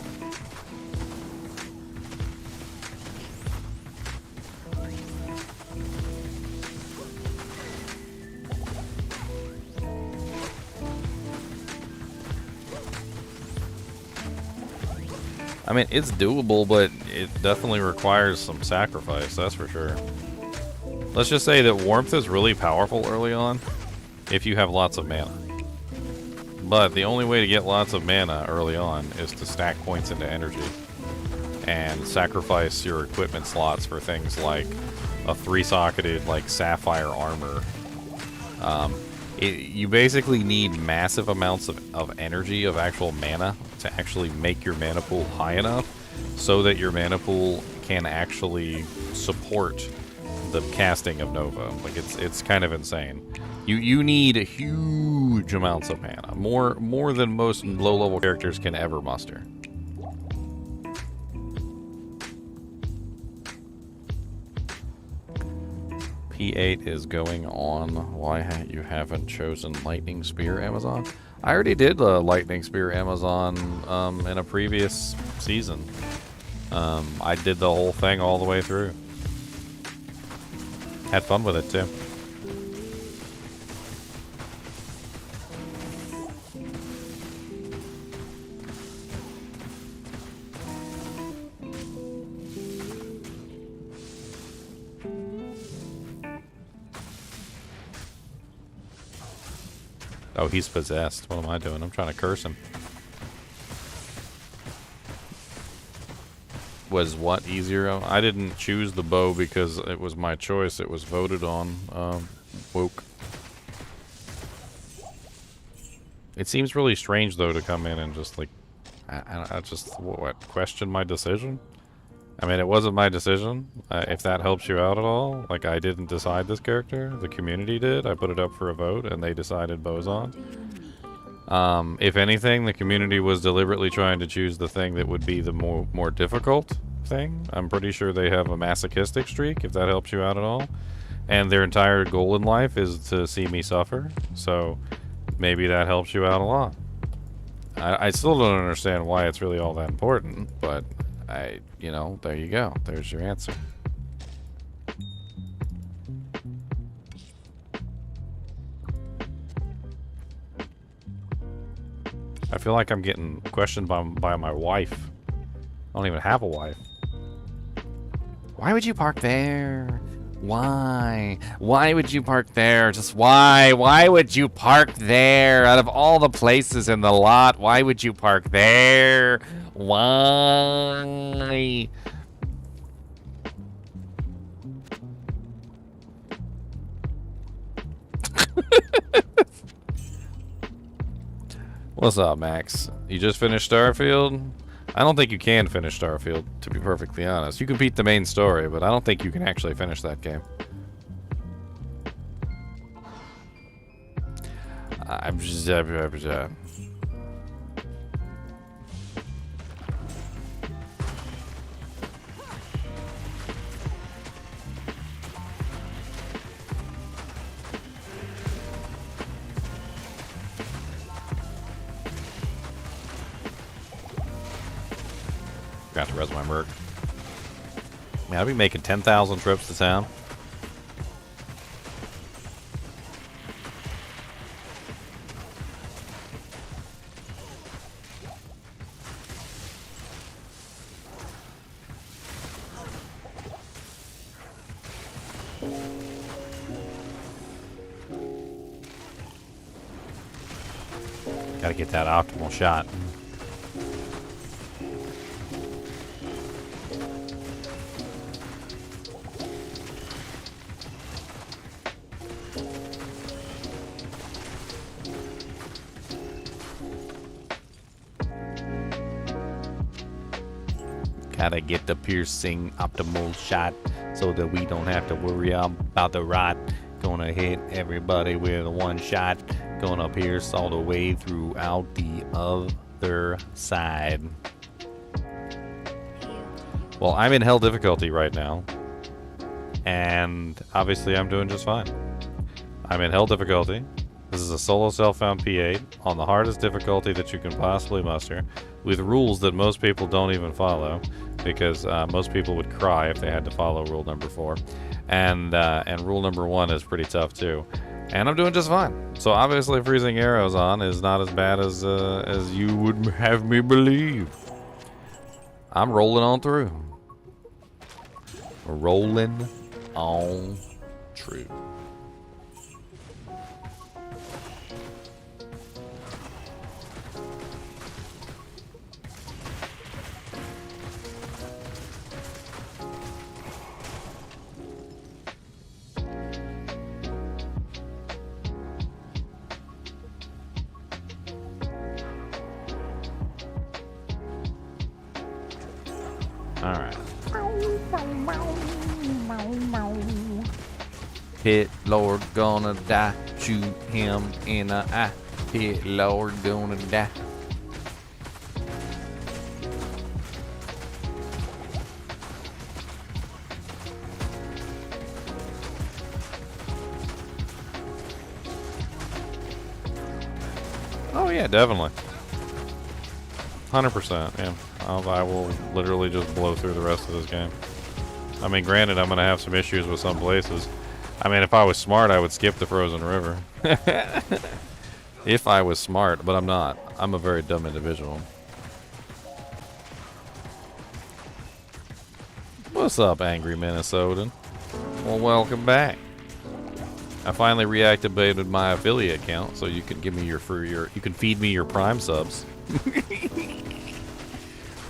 I mean, it's doable, but it definitely requires some sacrifice, that's for sure. Let's just say that warmth is really powerful early on if you have lots of mana. But the only way to get lots of mana early on is to stack points into energy and sacrifice your equipment slots for things like a 3-socketed like sapphire armor. You basically need massive amounts of energy, of actual mana, to actually make your mana pool high enough so that your mana pool can actually support the casting of Nova. Like, it's kind of insane. You need huge amounts of mana, more than most low-level characters can ever muster. P8 is going on. Why you haven't chosen Lightning Spear Amazon? I already did Lightning Spear Amazon in a previous season. I did the whole thing all the way through. Had fun with it too. Oh, he's possessed. What am I doing? I'm trying to curse him. Was what easier? I didn't choose the bow because it was my choice. It was voted on. Woke. It seems really strange, though, to come in and just, like... I just, what, question my decision? I mean, it wasn't my decision. If that helps you out at all, like, I didn't decide this character. The community did. I put it up for a vote, and they decided Bozon. If anything, the community was deliberately trying to choose the thing that would be the more difficult thing. I'm pretty sure they have a masochistic streak, if that helps you out at all. And their entire goal in life is to see me suffer. So maybe that helps you out a lot. I still don't understand why it's really all that important, but you know, there you go. There's your answer. I feel like I'm getting questioned by my wife. I don't even have a wife. Why would you park there? Why? Why would you park there? Just why? Why would you park there? Out of all the places in the lot, why would you park there? Why? What's up, Max? You just finished Starfield? I don't think you can finish Starfield, to be perfectly honest. You can beat the main story, but I don't think you can actually finish that game. I'm just... Got to res my merc. Man, I'll be making 10,000 trips to town. Gotta get that optimal shot. Gotta get the piercing optimal shot so that we don't have to worry about the rot. Gonna hit everybody with one shot. Gonna pierce all the way throughout the other side. Well, I'm in hell difficulty right now. And obviously I'm doing just fine. I'm in hell difficulty. This is a solo self-found P8 on the hardest difficulty that you can possibly muster, with rules that most people don't even follow, because most people would cry if they had to follow rule number 4, and rule number 1 is pretty tough too. And I'm doing just fine. So obviously freezing arrows on is not as bad as you would have me believe. I'm rolling on through. Rolling on through. Alright. Pit Lord gonna die. Shoot him in the eye. Pit Lord gonna die. Oh yeah, definitely. 100%, yeah. I will literally just blow through the rest of this game. I mean, granted, I'm going to have some issues with some places. I mean, if I was smart, I would skip the frozen river. If I was smart, but I'm not. I'm a very dumb individual. What's up, angry Minnesotan? Well, welcome back. I finally reactivated my affiliate account, so you can give me you can feed me your Prime subs.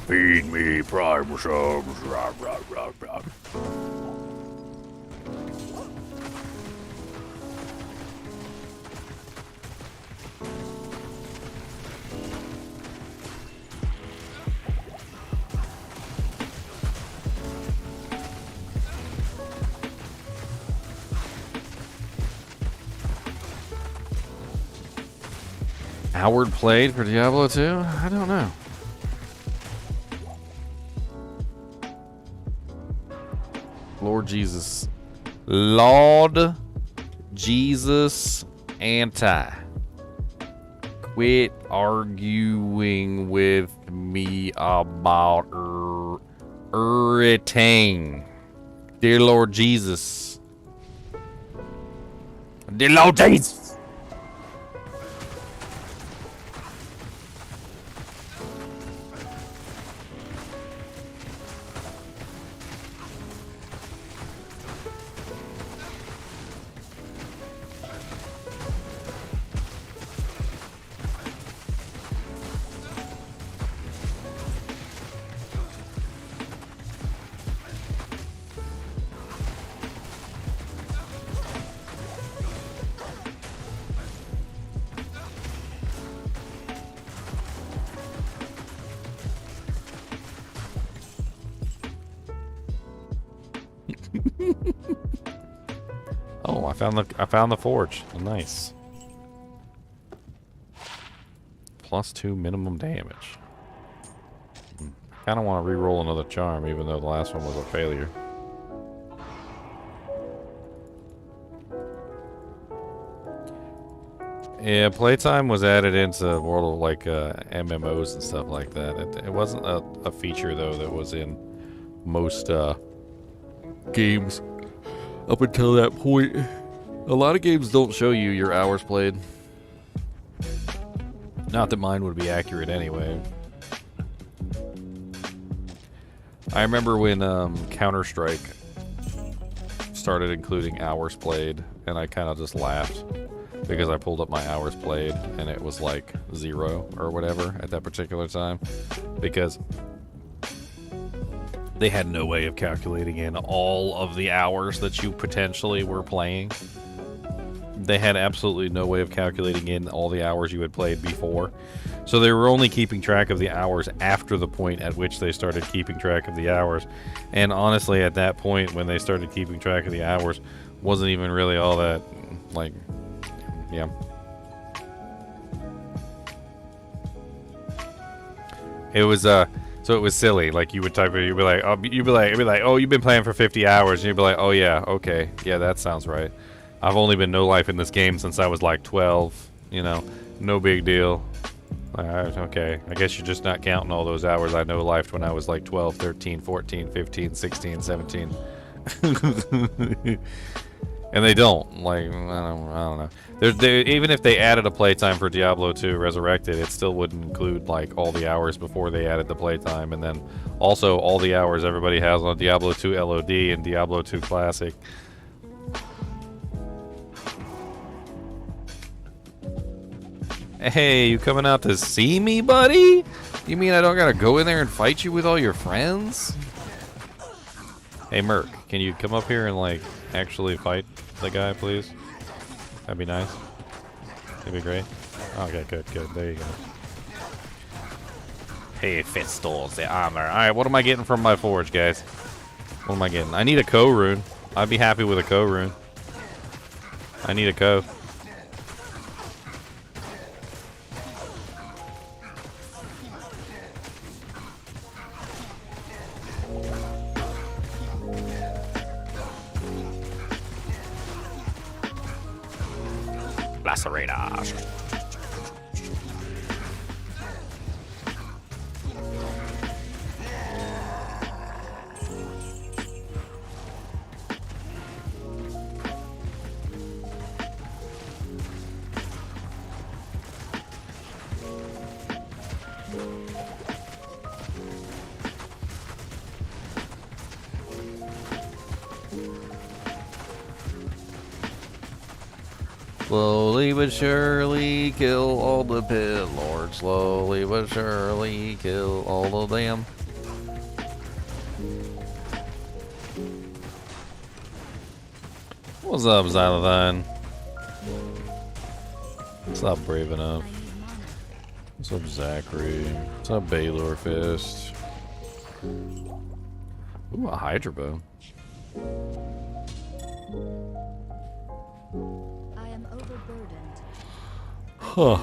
Feed me Prime subs. Rah, rah, rah, rah. Howard played for Diablo 2? I don't know. Lord Jesus. Lord Jesus Anti. Quit arguing with me about everything. Dear Lord Jesus. Dear Lord Jesus. Oh, I found the forge. Nice. +2 minimum damage. Kind of want to re-roll another charm, even though the last one was a failure. Yeah, playtime was added into World of like MMOs and stuff like that. It wasn't a feature though that was in most games up until that point. A lot of games don't show you your hours played. Not that mine would be accurate anyway. I remember when Counter-Strike started including hours played, and I kind of just laughed because I pulled up my hours played and it was like 0 or whatever at that particular time, because they had no way of calculating in all of the hours that you potentially were playing. They had absolutely no way of calculating in all the hours you had played before. So they were only keeping track of the hours after the point at which they started keeping track of the hours. And honestly, at that point when they started keeping track of the hours, wasn't even really all that, like, yeah. It was, so it was silly. Like, you would type it, you'd be like, oh, you've been playing for 50 hours. And you'd be like, oh yeah, okay. Yeah, that sounds right. I've only been no life in this game since I was like 12, you know, no big deal. Okay, I guess you're just not counting all those hours I no lifed when I was like 12, 13, 14, 15, 16, 17. And they don't, like, I don't know. Even if they added a playtime for Diablo 2 Resurrected, it still wouldn't include like all the hours before they added the playtime, and then also all the hours everybody has on Diablo 2 LOD and Diablo 2 Classic. Hey, you coming out to see me, buddy? You mean I don't gotta go in there and fight you with all your friends? Hey, Merc, can you come up here and, like, actually fight the guy, please? That'd be nice. That'd be great. Okay, good. There you go. Hey, Fistles, the armor. Alright, what am I getting from my forge, guys? What am I getting? I need a Co rune. I'd be happy with a Co rune. I need a Co. Lacerator. Slowly but surely kill all the pit lords. Slowly but surely kill all of them. What's up, Xylothine? What's up, Brave Enough? What's up, Zachary? What's up, Baylor Fist? Ooh, a Hydra bow. I am overburdened. Huh.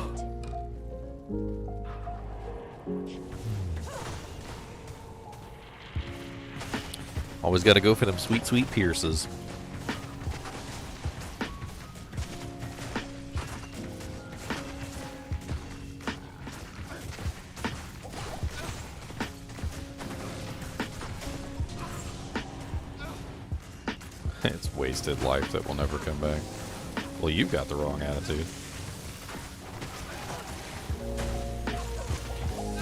Always got to go for them sweet, sweet pierces. It's wasted life that will never come back. Well, you've got the wrong attitude.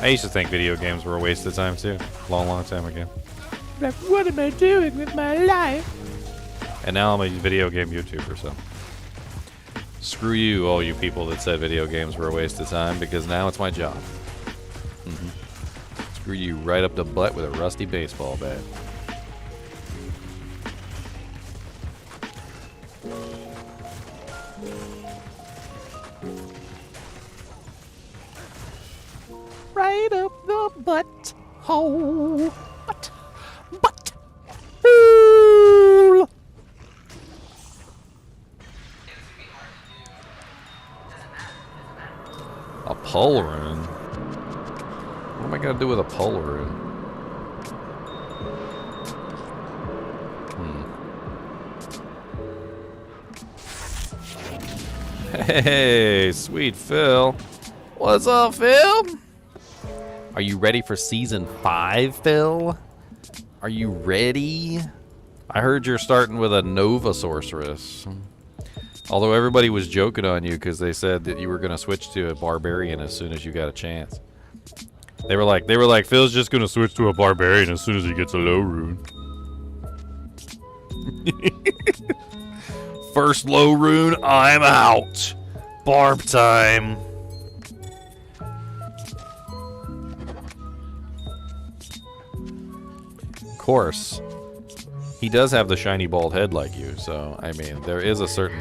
I used to think video games were a waste of time too. Long, long time ago. Like, what am I doing with my life? And now I'm a video game YouTuber, so. Screw you, all you people that said video games were a waste of time, because now it's my job. Screw you right up the butt with a rusty baseball bat. Right up the butt hole. Butt hole. A pole rune? What am I gonna do with a pole rune? Hey, sweet Phil. What's up, Phil? Are you ready for season 5, Phil? Are you ready? I heard you're starting with a Nova Sorceress. Although everybody was joking on you because they said that you were going to switch to a Barbarian as soon as you got a chance. They were like, Phil's just going to switch to a Barbarian as soon as he gets a low rune. First low rune, I'm out. Barb time. Course, he does have the shiny bald head like you, so I mean there is a certain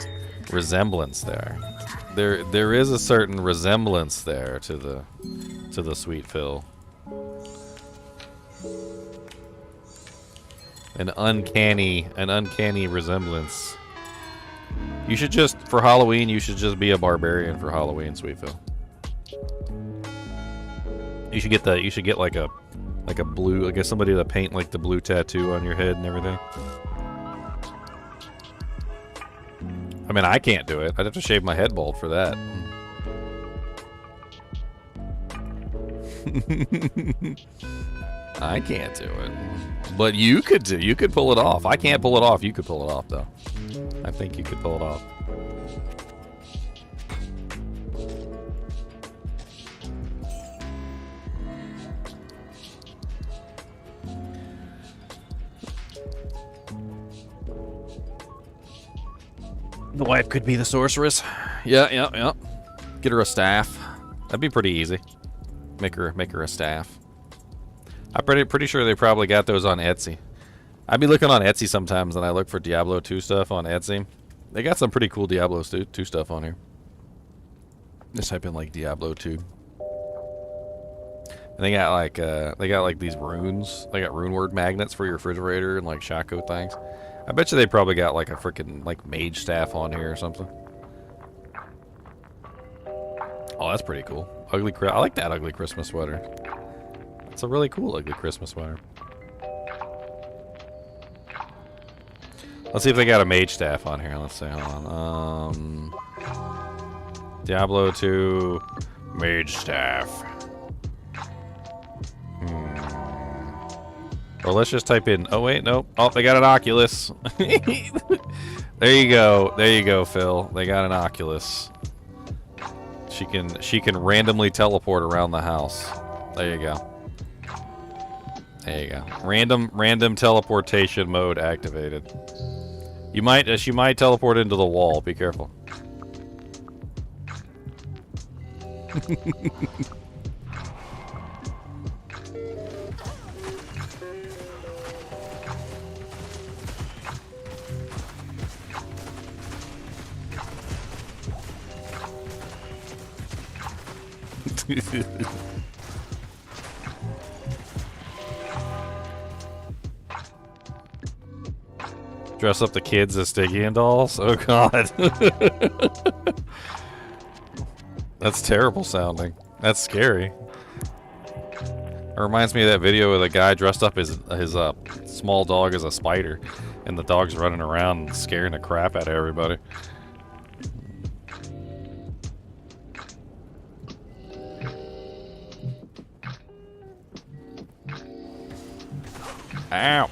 resemblance there. There is a certain resemblance there to the sweet Phil. An uncanny resemblance. You should just, for Halloween, you should just be a barbarian for Halloween, sweet Phil. You should get like a blue, I guess somebody to paint like the blue tattoo on your head and everything. I mean, I can't do it. I'd have to shave my head bald for that. I can't do it. But you could pull it off. I can't pull it off. You could pull it off, though. I think you could pull it off. The wife could be the sorceress. Yeah. Get her a staff. That'd be pretty easy. Make her a staff. I'm pretty sure they probably got those on Etsy. I'd be looking on Etsy sometimes, and I look for Diablo 2 stuff on Etsy. They got some pretty cool Diablo 2 stuff on here. Just type in like Diablo 2. And they got like these runes. They got rune word magnets for your refrigerator and like Shaco things. I bet you they probably got like a freaking like mage staff on here or something. Oh, that's pretty cool. I like that ugly Christmas sweater. It's a really cool ugly Christmas sweater. Let's see if they got a mage staff on here. Let's see. Hold on. Diablo 2 mage staff. Or let's just type in. Oh wait, nope. Oh, they got an Oculus. There you go, Phil. They got an Oculus. She can randomly teleport around the house. There you go. There you go. Random teleportation mode activated. She might teleport into the wall. Be careful. Dress up the kids as Stygian dolls? Oh god. That's terrible sounding. That's scary. It reminds me of that video where the guy dressed up his small dog as a spider, and the dog's running around scaring the crap out of everybody. Ow!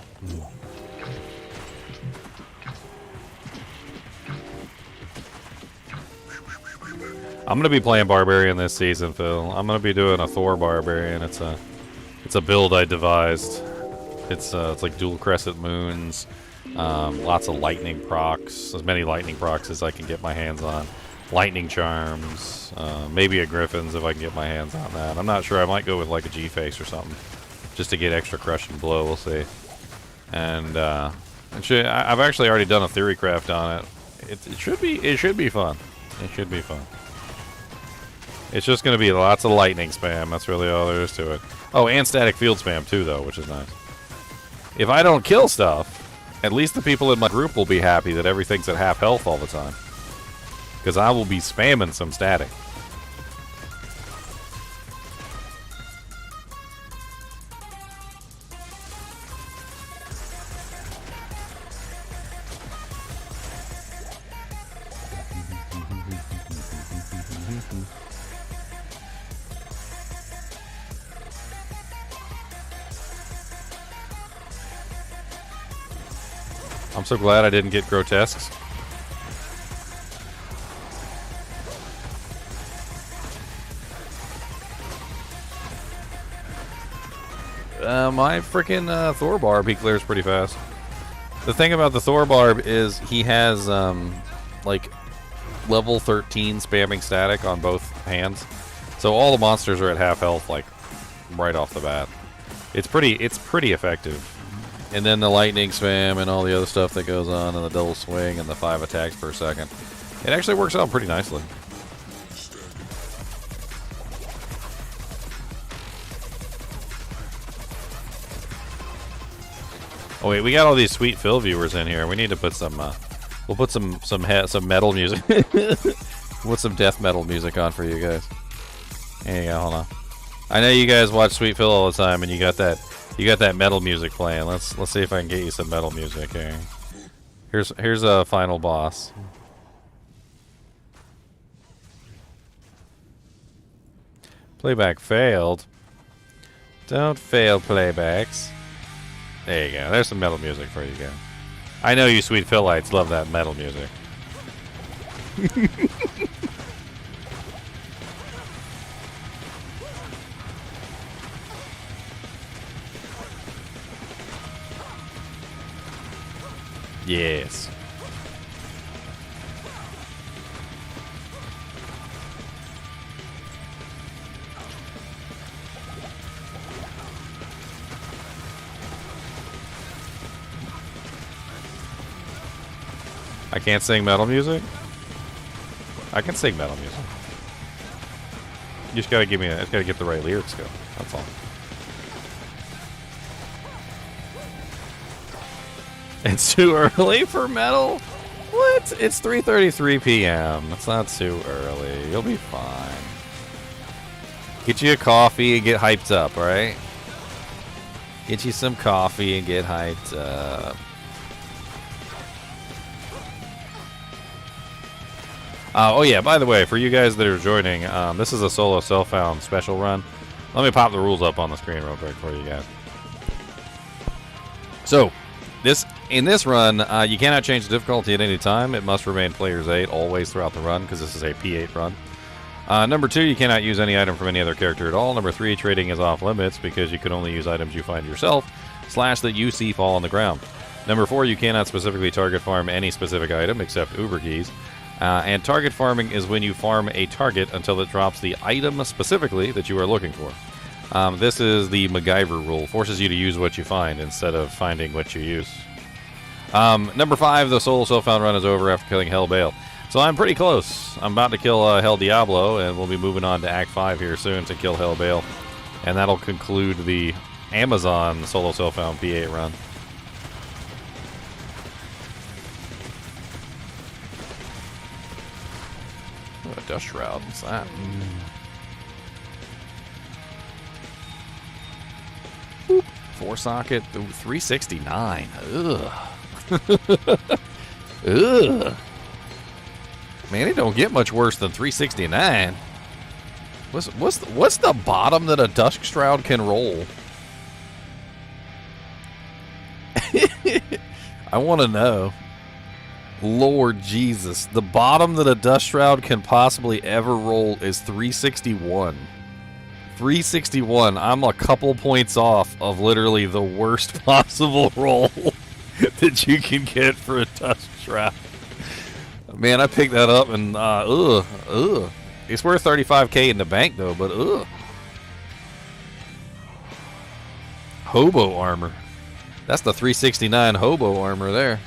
I'm gonna be playing Barbarian this season, Phil. I'm gonna be doing a Thor Barbarian. It's a build I devised. It's like dual crescent moons, lots of lightning procs, as many lightning procs as I can get my hands on. Lightning charms, maybe a Griffin's if I can get my hands on that. I'm not sure. I might go with like a G-Face or something, just to get extra crush and blow. We'll see. And I've actually already done a theory craft on it. It should be fun. It should be fun. It's just going to be lots of lightning spam. That's really all there is to it. Oh, and static field spam too, though, which is nice. If I don't kill stuff, at least the people in my group will be happy that everything's at half health all the time. Because I will be spamming some static. I'm so glad I didn't get grotesques. My freaking Thor barb, he clears pretty fast. The thing about the Thor barb is he has like level 13 spamming static on both hands, so all the monsters are at half health like right off the bat. It's pretty effective. And then the lightning spam and all the other stuff that goes on, and the double swing and the 5 attacks per second. It actually works out pretty nicely. Oh wait, we got all these sweet Phil viewers in here. We need to put some. We'll put some metal music. Put some death metal music on for you guys. There you go. Hold on. I know you guys watch Sweet Phil all the time, and you got that metal music playing. Let's see if I can get you some metal music here. Here's a final boss. Playback failed. Don't fail playbacks. There you go. There's some metal music for you guys. I know you Sweet Philites love that metal music. Yes. I can't sing metal music? I can sing metal music. You just gotta give me it's gotta get the right lyrics go. That's all. It's too early for metal? What? It's 3:33 p.m. It's not too early. You'll be fine. Get you a coffee and get hyped up, right? Get you some coffee and get hyped up. Oh yeah, by the way, for you guys that are joining, this is a solo self-found special run. Let me pop the rules up on the screen real quick for you guys. So, in this run, you cannot change the difficulty at any time. It must remain player's 8 always throughout the run, because this is a P8 run. Number 2, you cannot use any item from any other character at all. Number 3, trading is off limits, because you can only use items you find yourself, / that you see fall on the ground. Number 4, you cannot specifically target farm any specific item, except Uber keys. And target farming is when you farm a target until it drops the item specifically that you are looking for. This is the MacGyver rule. Forces you to use what you find instead of finding what you use. Number 5, the solo self-found run is over after killing Hell Bale. So I'm pretty close. I'm about to kill Hell Diablo, and we'll be moving on to Act 5 here soon to kill Hell Bale. And that'll conclude the Amazon solo self-found P8 run. What a dust shroud. What's that? 4 socket, 369. Ugh. Ugh. Man, it don't get much worse than 369. What's the bottom that a Dusk Shroud can roll? I want to know. Lord Jesus, the bottom that a Dusk Shroud can possibly ever roll is 361. 361. I'm a couple points off of literally the worst possible roll that you can get for a Dusk Shroud. Man, I picked that up and it's worth 35k in the bank though, but Hobo armor. That's the 369 hobo armor there.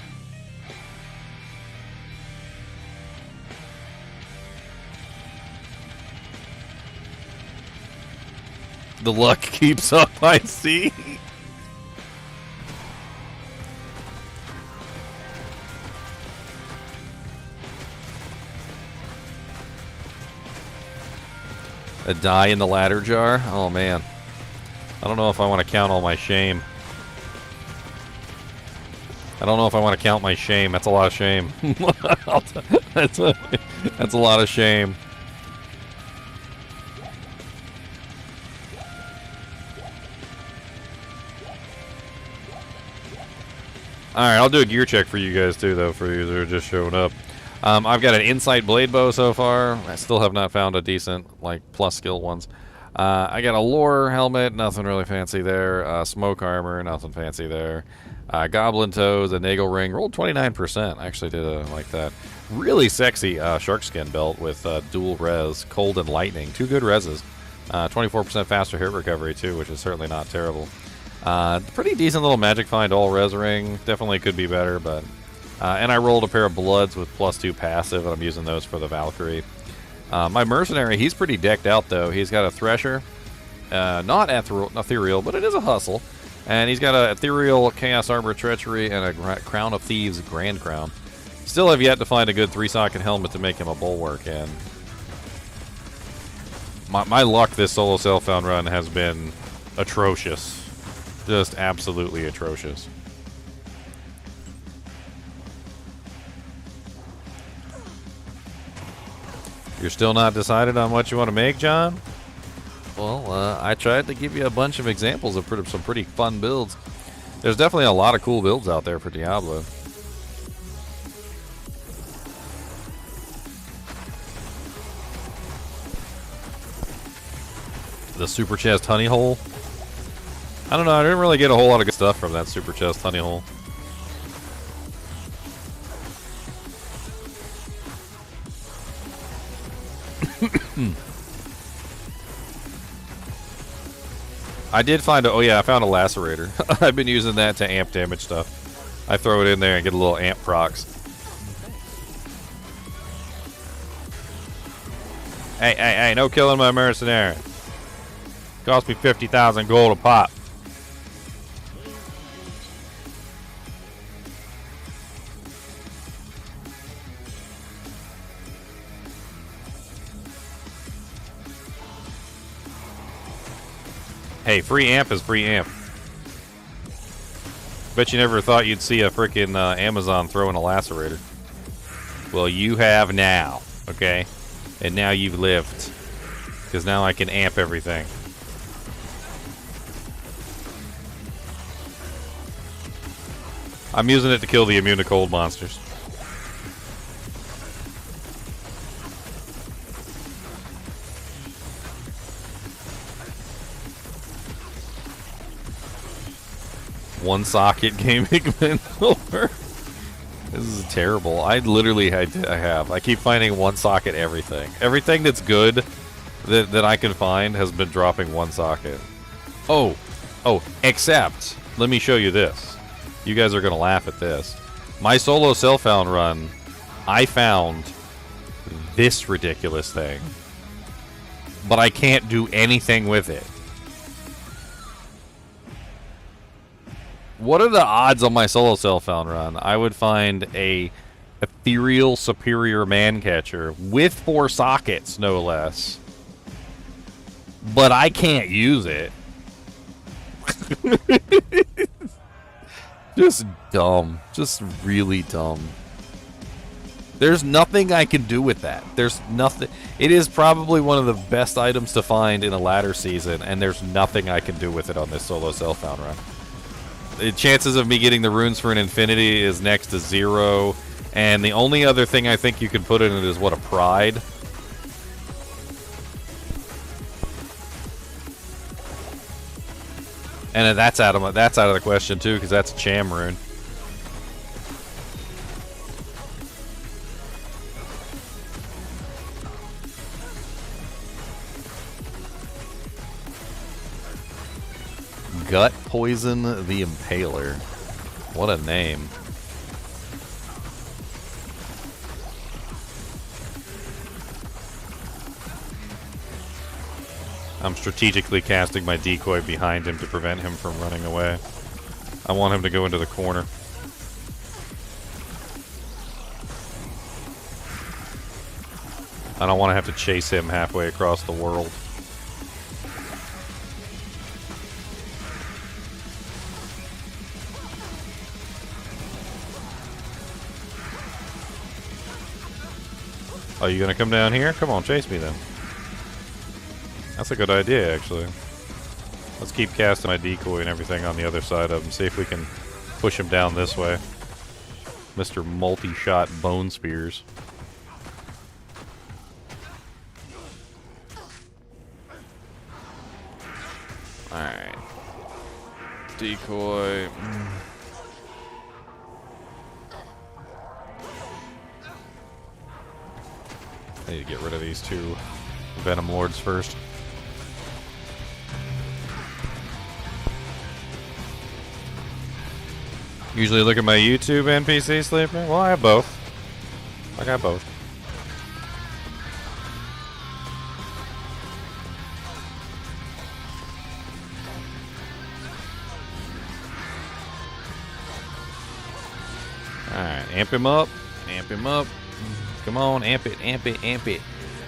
The luck keeps up, I see. A die in the ladder jar? Oh man. I don't know if I want to count all my shame. I don't know if I want to count my shame. That's a lot of shame. That's a lot of shame. Alright, I'll do a gear check for you guys too, though, for you that are just showing up. I've got an Insight Blade Bow so far. I still have not found a decent, like, plus skill ones. I got a Lore helmet, nothing really fancy there. Smoke armor, nothing fancy there. Goblin Toes, a Nagel Ring, rolled 29%. I actually did like that. Really sexy Shark Skin belt with dual res, Cold and Lightning. 2 good reses. 24% faster hit recovery, too, which is certainly not terrible. Pretty decent little Magic Find all res ring. Definitely could be better, but... and I rolled a pair of Bloods with +2 passive, and I'm using those for the Valkyrie. My Mercenary, he's pretty decked out, though. He's got a Thresher. Not ethereal, but it is a hustle. And he's got a Ethereal, Chaos Armor, Treachery, and a Crown of Thieves Grand Crown. Still have yet to find a good 3-socket helmet to make him a Bulwark, and... My luck this solo self-found run has been atrocious. Just absolutely atrocious. You're still not decided on what you want to make, John? Well, I tried to give you a bunch of examples of some pretty fun builds. There's definitely a lot of cool builds out there for Diablo. The Super Chest Honey Hole. I don't know, I didn't really get a whole lot of good stuff from that Super Chest Honey Hole. I did find a, oh yeah, I found a Lacerator. I've been using that to amp damage stuff. I throw it in there and get a little amp procs. Hey, no killing my Mercenary. Cost me 50,000 gold a pop. Hey, free amp is free amp. Bet you never thought you'd see a frickin' Amazon throwing a Lacerator. Well, you have now, okay? And now you've lived. Because now I can amp everything. I'm using it to kill the immune to cold monsters. One socket gaming mentor. This is terrible. I keep finding one socket everything. Everything that's good that I can find has been dropping one socket. Oh, except, let me show you this. You guys are going to laugh at this. My solo self-found run, I found this ridiculous thing. But I can't do anything with it. What are the odds on my solo self-found run? I would find a ethereal superior man catcher with 4 sockets, no less. But I can't use it. Just dumb. Just really dumb. There's nothing I can do with that. There's nothing. It is probably one of the best items to find in a ladder season, and there's nothing I can do with it on this solo self-found run. The chances of me getting the runes for an infinity is next to 0, and the only other thing I think you can put in it is, what, a pride? And that's out of the question too, because that's a cham rune. Gut Poison the Impaler. What a name. I'm strategically casting my decoy behind him to prevent him from running away. I want him to go into the corner. I don't want to have to chase him halfway across the world. Oh, you gonna come down here? Come on, chase me then. That's a good idea, actually. Let's keep casting my decoy and everything on the other side of him. See if we can push him down this way. Mr. Multi-Shot Bone Spears. Alright. Decoy. I need to get rid of these two Venom Lords first. Usually look at my YouTube NPC sleeper. Well, I have both. I got both. Alright, amp him up. Amp him up. Come on, amp it, amp it, amp it.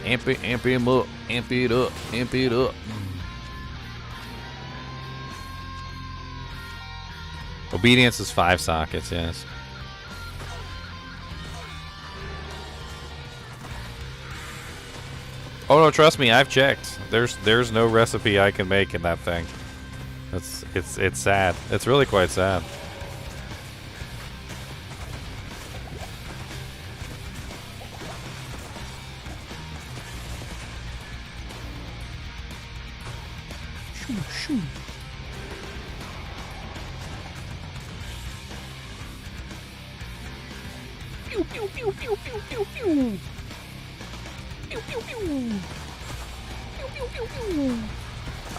Amp it, amp him up. Amp it up, amp it up. Obedience is 5 sockets, yes. Oh no, trust me, I've checked. There's no recipe I can make in that thing. It's sad. It's really quite sad. Shoo, shoo. Pew pew pew pew pew pew pew. Pew pew pew. Pew pew pew pew.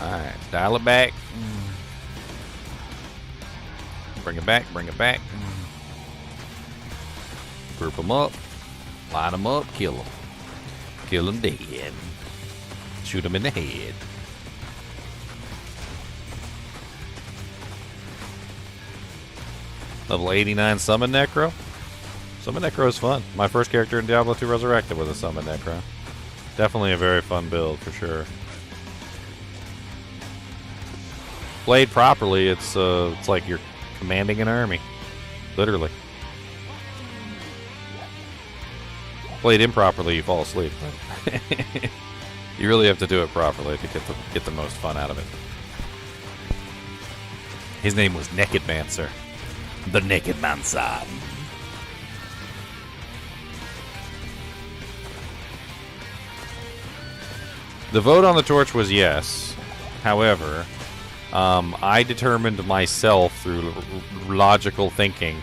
Alright, dial it back. Bring it back, bring it back. Group them up. Line them up, kill them. Kill them dead. Shoot them in the head. Level 89 Summon Necro. Summon Necro is fun. My first character in Diablo 2 Resurrected was a Summon Necro. Definitely a very fun build, for sure. Played properly, it's like you're commanding an army. Literally. Played improperly, you fall asleep. You really have to do it properly to get the most fun out of it. His name was Naked Mancer. The Naked Mancer. The vote on the torch was yes. However, I determined myself through logical thinking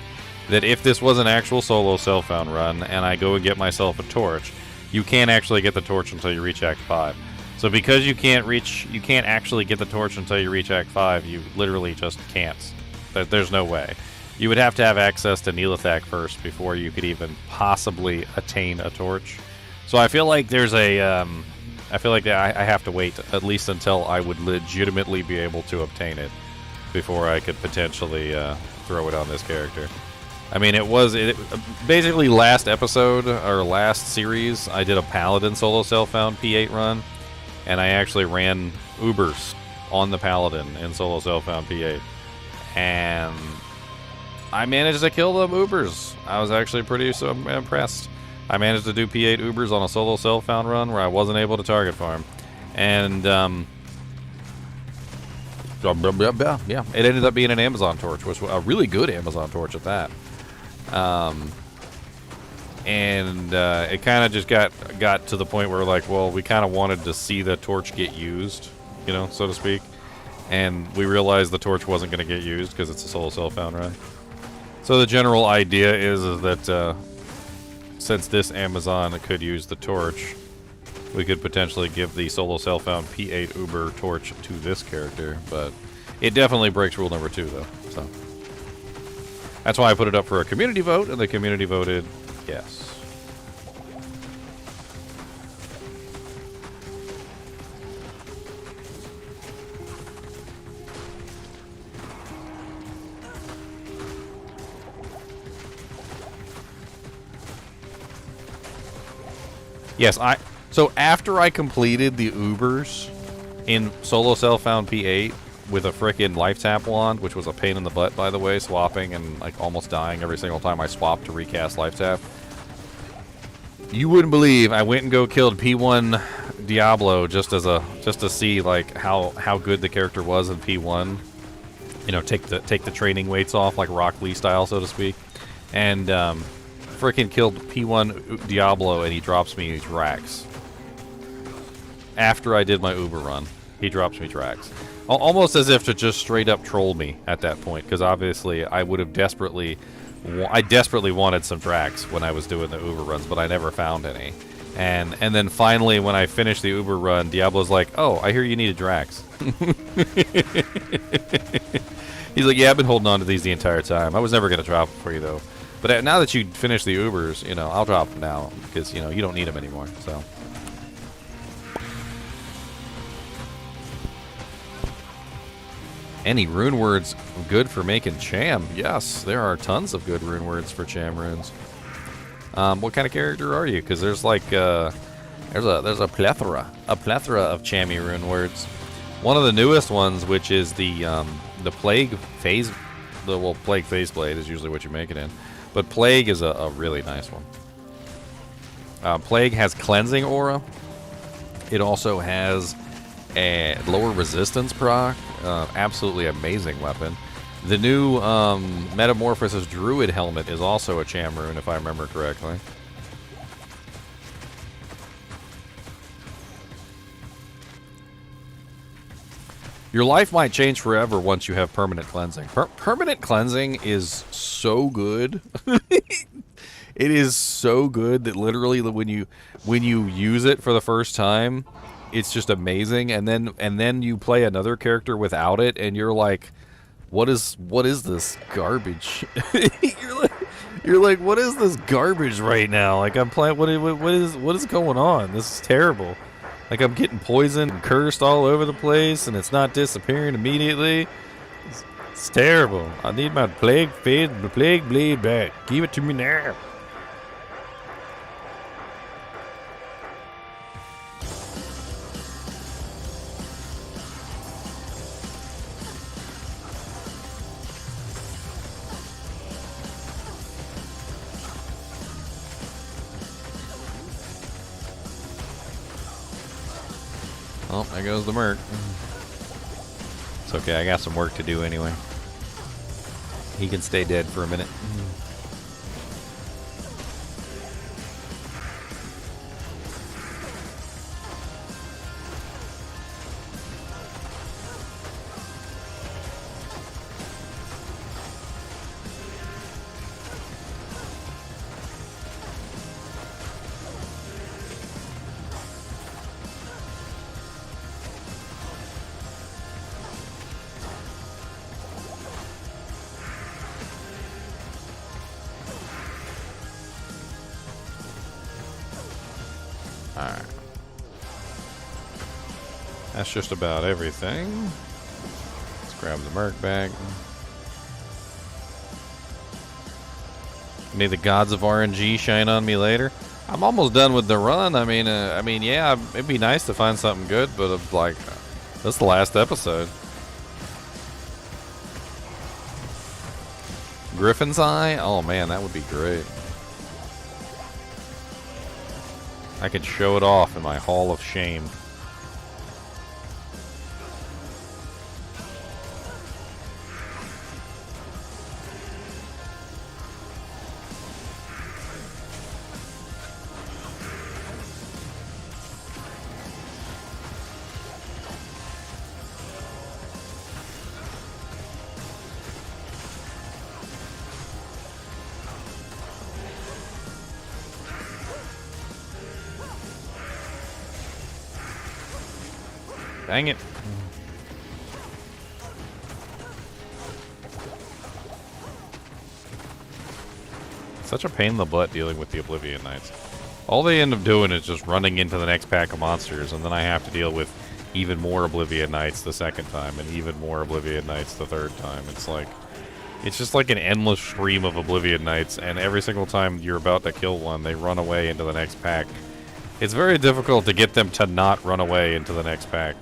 that if this was an actual solo self-found run and I go and get myself a torch, you can't actually get the torch until you reach Act 5. So because you can't actually get the torch until you reach Act 5, you literally just can't. There's no way. You would have to have access to Neelithak first before you could even possibly attain a torch. So I feel like there's a... I feel like I have to wait at least until I would legitimately be able to obtain it before I could potentially throw it on this character. I mean, basically last episode, or last series, I did a Paladin solo self-found P8 run, and I actually ran Ubers on the Paladin in solo self-found P8. And I managed to kill the Ubers. I was actually pretty impressed. I managed to do P8 Ubers on a solo self-found run where I wasn't able to target farm. And, yeah, it ended up being an Amazon torch, which was a really good Amazon torch at that. It kind of just got to the point where, like, well, we kind of wanted to see the torch get used, you know, so to speak. And we realized the torch wasn't going to get used because it's a solo self-found run. So the general idea is that since this Amazon could use the torch, we could potentially give the solo self-found P8 Uber torch to this character, but it definitely breaks rule number 2, though. So that's why I put it up for a community vote, and the community voted yes. Yes, so after I completed the Ubers in solo self-found P8 with a frickin' life tap wand, which was a pain in the butt, by the way, swapping and like almost dying every single time I swapped to recast life tap. You wouldn't believe I went and killed P1 Diablo just to see like how good the character was in P1. You know, take the training weights off like Rock Lee style, so to speak, and freaking killed P1 Diablo, and he drops me Drax. After I did my Uber run, he drops me Drax. Almost as if to just straight up troll me at that point, because obviously I would have desperately wanted some Drax when I was doing the Uber runs, but I never found any. And then finally, when I finished the Uber run, Diablo's like, "Oh, I hear you need a Drax." He's like, "Yeah, I've been holding on to these the entire time. I was never going to drop them for you, though. But now that you finished the Ubers, you know, I'll drop them now, because, you know, you don't need them anymore." So any rune words good for making Cham? Yes, there are tons of good rune words for Cham runes. What kind of character are you? Because there's like there's a plethora of Chammy rune words. One of the newest ones, which is the Plague Phase, Plague Phase Blade is usually what you make it in, but Plague is a really nice one. Plague has cleansing aura. It also has a lower resistance proc. Absolutely amazing weapon. The new Metamorphosis Druid helmet is also a Cham rune, if I remember correctly. Your life might change forever once you have permanent cleansing. Permanent cleansing is so good. It is so good that literally when you use it for the first time, it's just amazing. And then you play another character without it, and you're like, what is this garbage? you're like, what is this garbage right now? Like, I'm playing. What is going on? This is terrible. Like, I'm getting poisoned and cursed all over the place, and it's not disappearing immediately. It's terrible. I need my plague blade back. Give it to me now. Oh, there goes the Merc. It's okay, I got some work to do anyway. He can stay dead for a minute. Alright. That's just about everything. Let's grab the Merc back. May the gods of RNG shine on me later. I'm almost done with the run. I mean, yeah, it'd be nice to find something good, but like, That's the last episode. Griffin's Eye? Oh man, that would be great. I could show it off in my Hall of Shame. Dang it. Such a pain in the butt dealing with the Oblivion Knights. All they end up doing is just running into the next pack of monsters, and then I have to deal with even more Oblivion Knights the second time, and even more Oblivion Knights the third time. It's just like an endless stream of Oblivion Knights, and every single time you're about to kill one, they run away into the next pack. It's very difficult to get them to not run away into the next pack.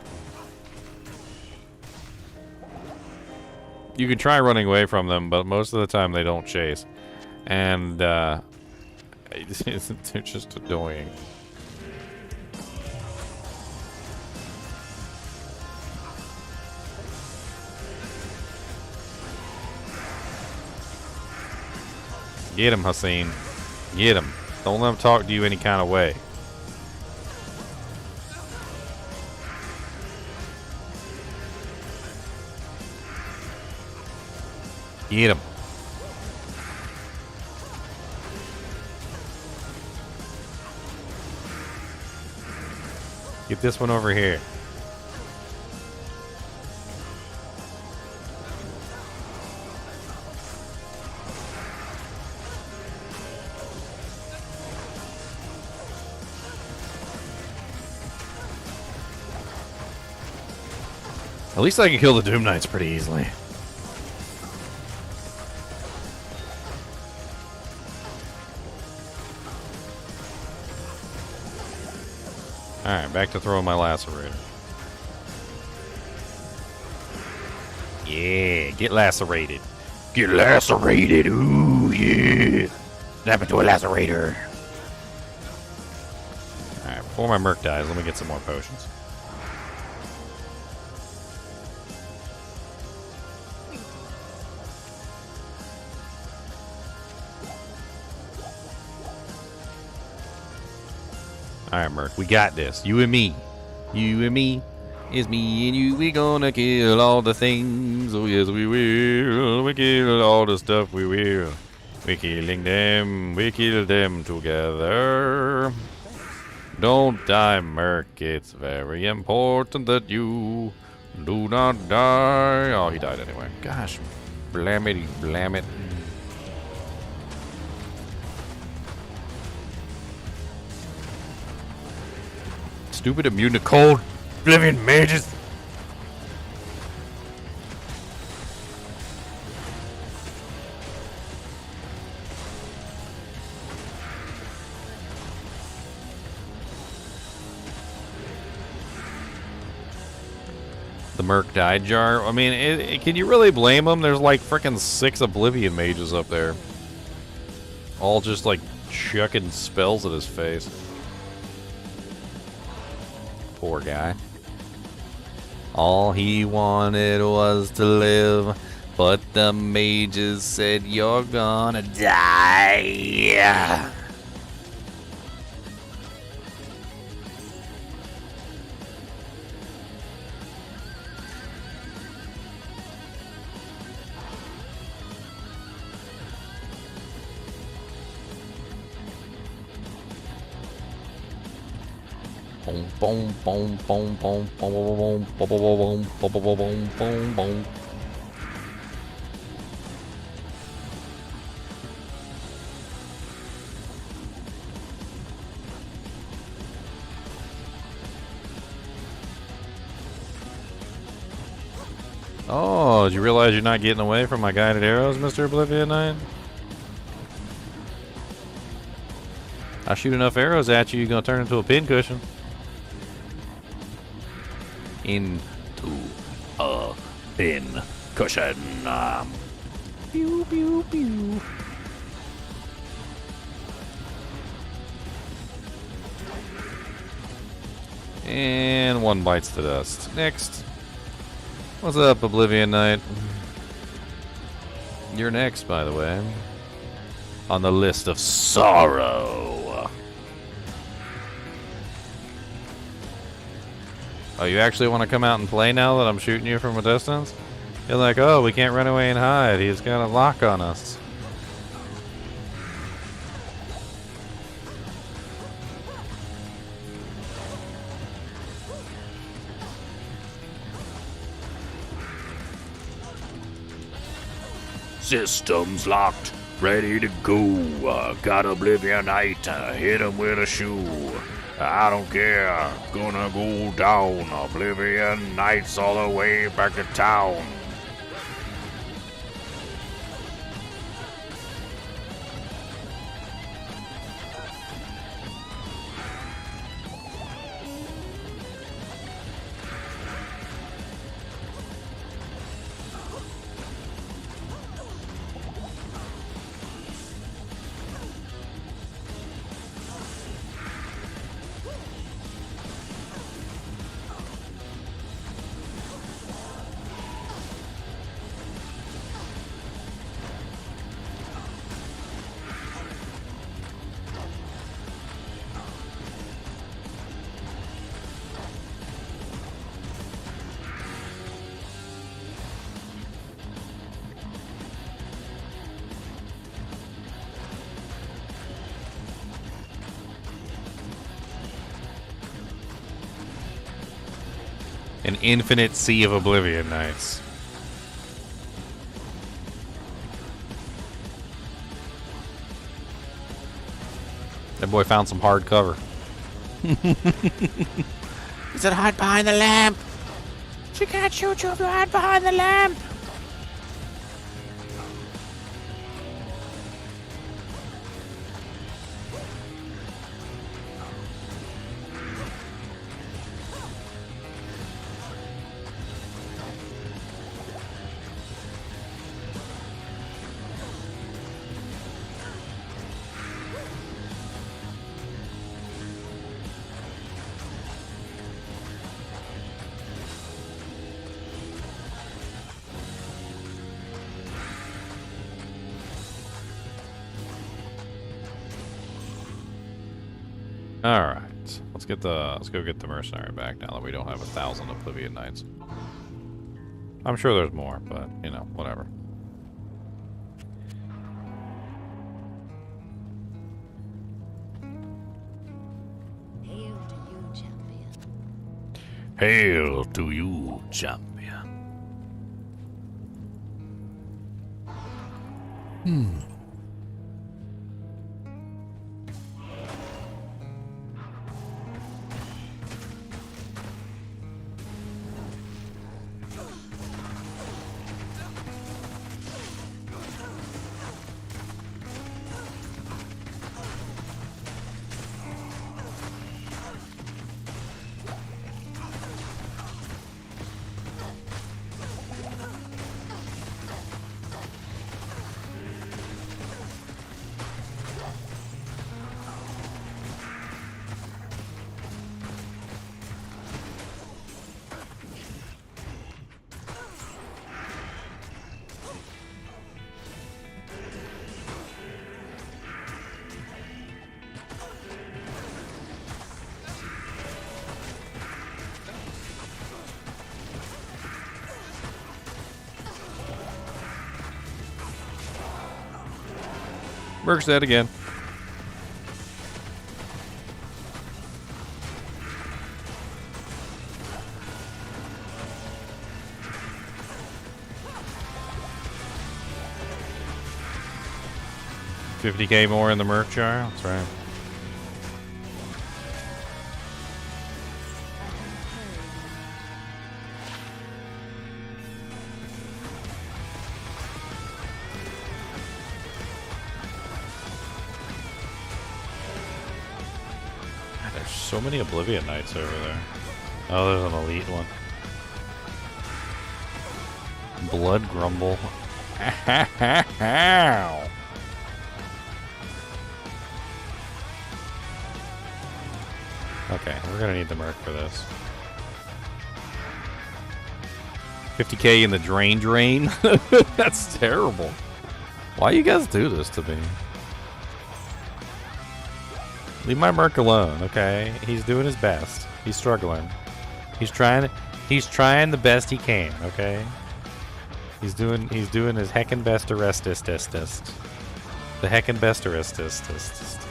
You can try running away from them, but most of the time they don't chase. And, they're just annoying. Get him, Hussein. Get him. Don't let him talk to you any kind of way. Get him. Get this one over here. At least I can kill the Doom Knights pretty easily. Alright, back to throwing my lacerator. Yeah, get lacerated. Get lacerated, ooh, yeah. Snap into a lacerator. Alright, before my Merc dies, let me get some more potions. Alright, Merc, we got this. You and me. You and me. It's me and you. We gonna kill all the things. Oh, yes, we will. We kill all the stuff, we will. We killing them. We kill them together. Don't die, Merc. It's very important that you do not die. Oh, he died anyway. Gosh, blam it, blam it. Stupid immune to cold. Oblivion mages. The Merc died jar. I mean, can you really blame him? There's like frickin' 6 Oblivion mages up there. All just like chucking spells at his face. Poor guy. All he wanted was to live, but the mages said you're gonna die. Boom, boom, boom, boom, boom, boom, boom, boom, boom, boom, boom, boom, boom. Oh, did you realize you're not getting away from my guided arrows, Mr. Oblivion Knight? I shoot enough arrows at you, you're gonna turn into a pincushion. Into a pin cushion. Pew, pew, pew. And one bites the dust. Next. What's up, Oblivion Knight? You're next, by the way. On the list of sorrow. Oh, you actually want to come out and play now that I'm shooting you from a distance? You're like, oh, we can't run away and hide. He's got a lock on us. Systems locked, ready to go. Got Oblivion Knight, hit him with a shoe. I don't care, gonna go down. Oblivion Knight's all the way back to town. An infinite sea of Oblivion Knights. That boy found some hard cover. He said, hide behind the lamp. She can't shoot you if you hide behind the lamp. All right, let's go get the mercenary back now that we don't have 1,000 Oblivion Knights. I'm sure there's more, but you know, whatever. Hail to you, champion. Hail to you, champion. Merc's dead again. $50K more in the Merc jar? That's right. So many Oblivion Knights over there. Oh, there's an elite one. Blood grumble. Okay, we're gonna need the Merc for this. 50k in the drain. That's terrible. Why you guys do this to me? Leave my Merc alone, okay? He's doing his best. He's struggling. He's trying the best he can, okay? He's doing his heckin' best arrestist. The heckin' best arrestist.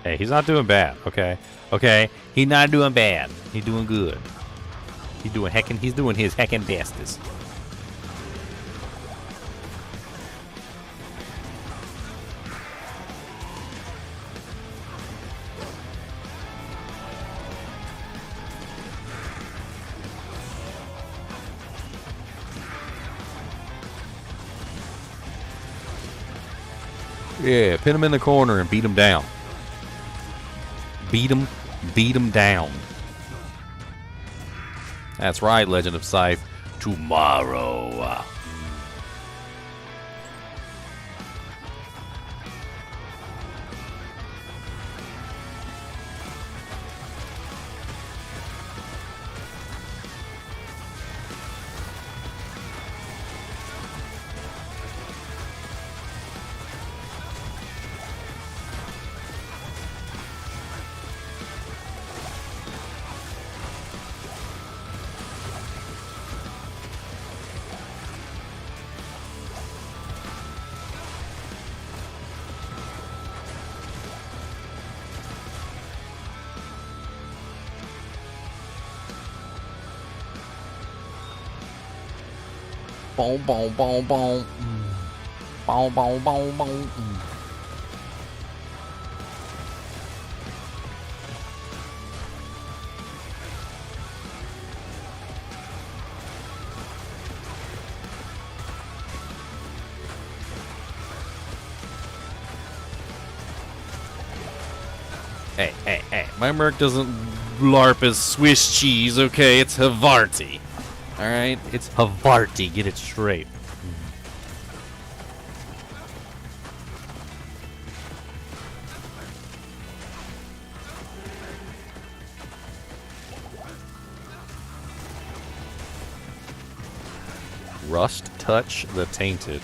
Hey, he's not doing bad, okay? Okay, he's not doing bad. He's doing good. He's doing his heckin' bestest. Yeah, pin him in the corner and beat him down. Beat him down. That's right, Legend of Scythe. Tomorrow. Boom, boom, boom, boom. Boom, boom, boom, boom. Hey. My Merc doesn't LARP as Swiss cheese, okay? It's Havarti. Alright? It's Havarti. Get it straight. Rust touch the tainted.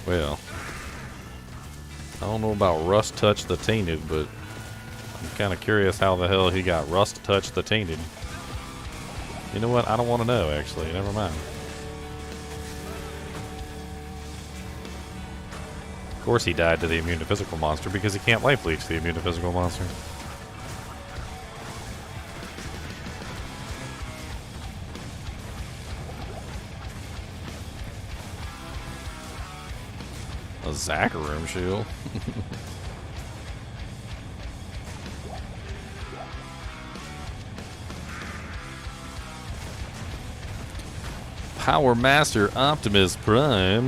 Well, I don't know about Rust touch the tainted, but I'm kind of curious how the hell he got Rust touch the tainted. You know what? I don't want to know, actually. Never mind. Of course he died to the immune to physical monster because he can't life leech the immune to physical monster. A Zacharum shield. Power Master Optimus Prime.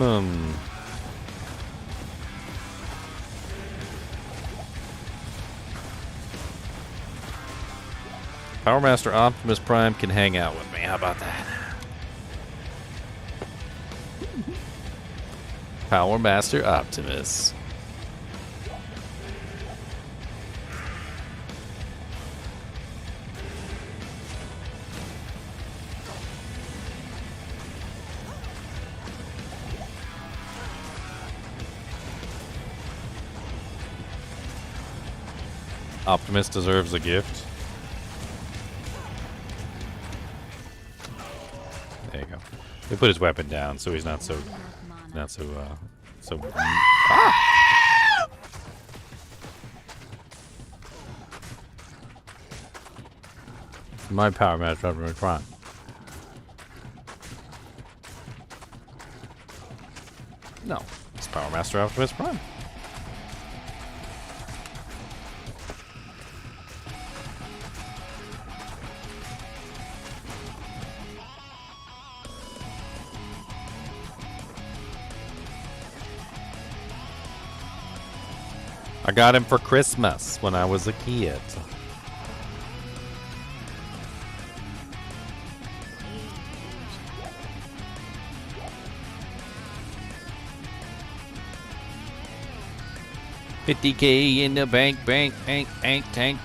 Power Master Optimus Prime can hang out with me. How about that? Power Master Optimus. Optimus deserves a gift. There you go. He put his weapon down, so he's not so so. My power match Optimus Prime. No, it's Power Master Optimus Prime. I got him for Christmas when I was a kid. $50K in the bank, tank, tank,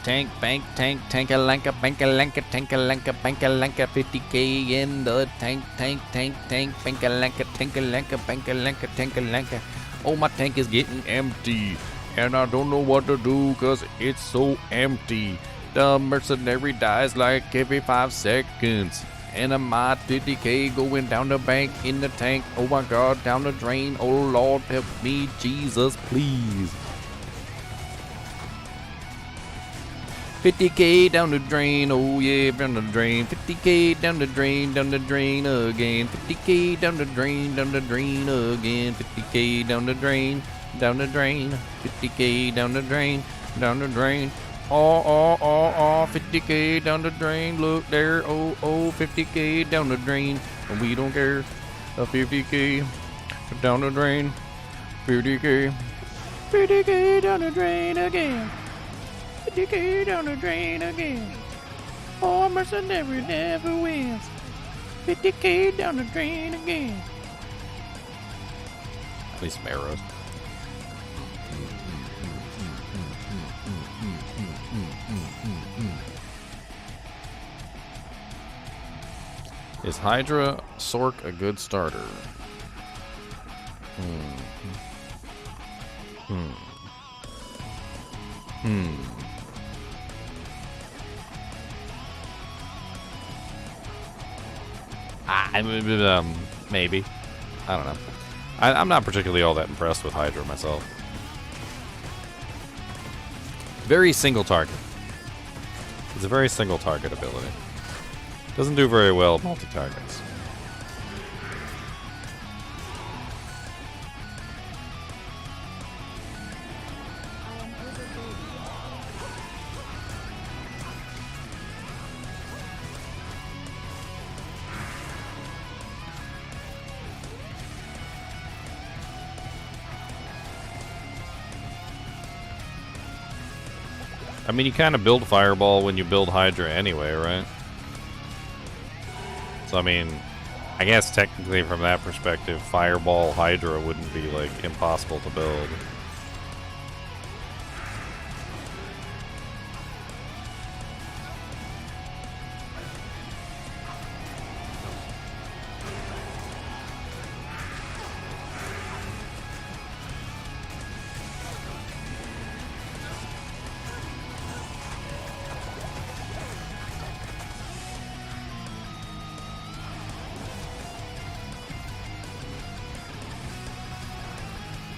tank-a-lanka, bank-a-lanka, tank-a-lanka, bank-a-lanka, $50K in the tank, bank-a-lanka, tank-a-lanka, bank-a-lanka, tank-a-lanka. Oh, my tank is getting empty, and I don't know what to do, cause it's so empty. The mercenary dies like every 5 seconds. And my 50K going down the bank in the tank. Oh my god, down the drain. Oh Lord, help me, Jesus, please. 50K down the drain, oh yeah, down the drain. 50K down the drain again. 50K down the drain again. 50K down the drain. 50K down the drain. Oh, 50K down the drain. Look there, oh, 50K down the drain. And we don't care. 50K down the drain. 50K down the drain again. 50K down the drain again. Oh, mercenary never wins. 50K down the drain again. At least some arrows. Is Hydra Sork a good starter? Maybe. I don't know. I'm not particularly all that impressed with Hydra myself. Very single target. It's a very single target ability. Doesn't do very well multi-targets. I mean, you kind of build Fireball when you build Hydra anyway, right? So, I mean, I guess technically from that perspective, Fireball Hydra wouldn't be, like, impossible to build.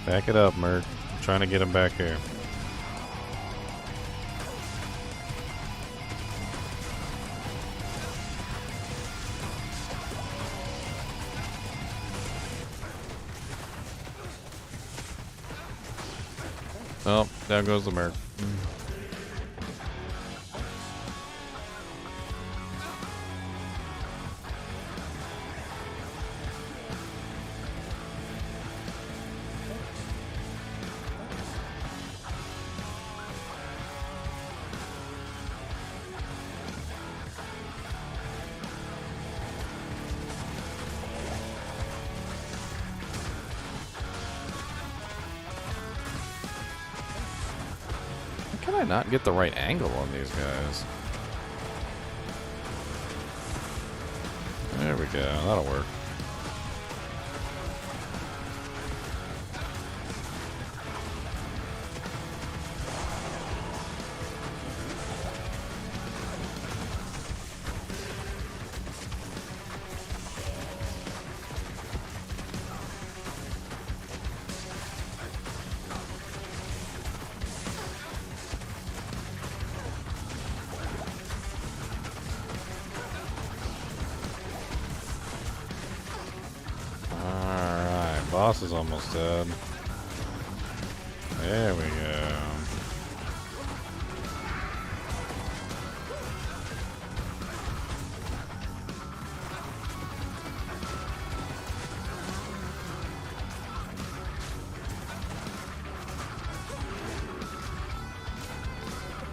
Back it up, Merc. I'm trying to get him back here. Oh, down goes the Merc. How can I not get the right angle on these guys? There we go. That'll work. boss is almost dead. There we go.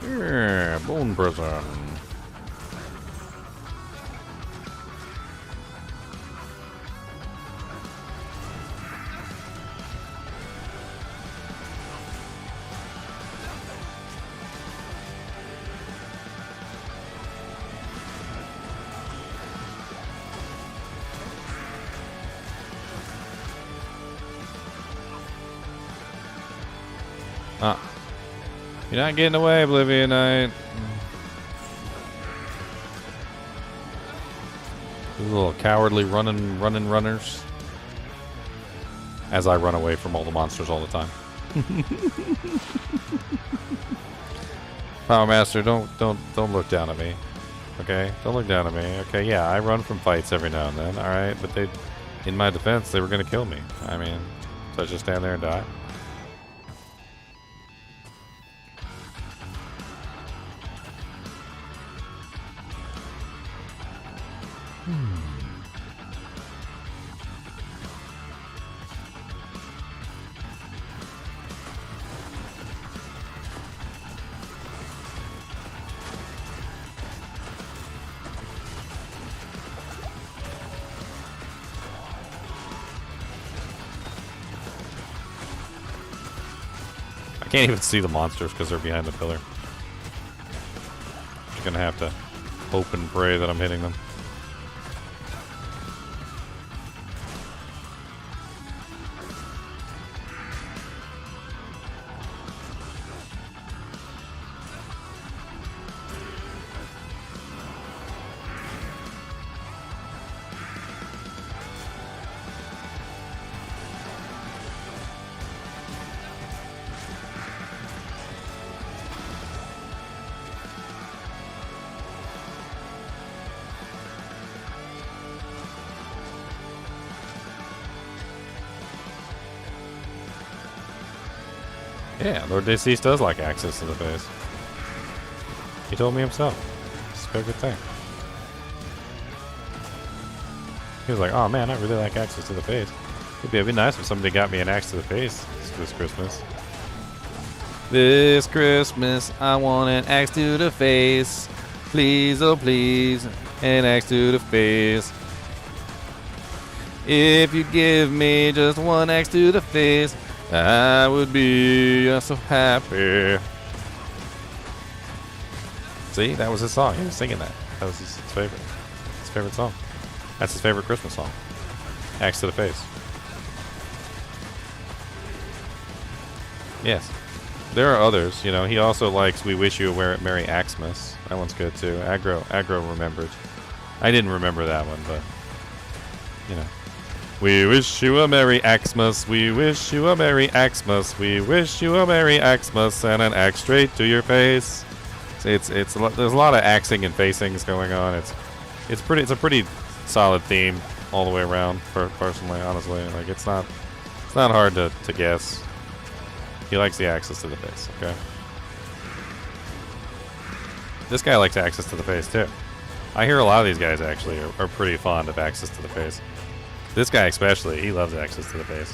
Yeah, bone prison. Ah. You're not getting away, Oblivion Knight. These little cowardly runners. As I run away from all the monsters all the time. Power Master, don't look down at me. Okay? Don't look down at me. Okay, yeah, I run from fights every now and then, alright? But they, in my defense, they were gonna kill me. I mean, so I just stand there and die? I can't even see the monsters because they're behind the pillar. Just gonna have to hope and pray that I'm hitting them. Yeah, Lord Deceased does like access to the face. He told me himself. It's a very good thing. He was like, oh man, I really like access to the face. It'd be nice if somebody got me an axe to the face this Christmas. This Christmas, I want an axe to the face. Please, oh please, an axe to the face. If you give me just one axe to the face, I would be so happy. See, that was his song. He was singing that. That was his favorite. His favorite song. That's his favorite Christmas song. Axe to the face. Yes. There are others, you know. He also likes We Wish You a Merry Axmas. That one's good too. Aggro remembered. I didn't remember that one, but you know. We wish you a Merry Axmas. We wish you a Merry Axmas. We wish you a Merry Axmas and an axe straight to your face. It's there's a lot of axing and facings going on. It's a pretty solid theme all the way around. Personally, honestly, like it's not hard to guess. He likes the access to the face. Okay. This guy likes access to the face too. I hear a lot of these guys actually are pretty fond of access to the face. This guy especially, he loves access to the face.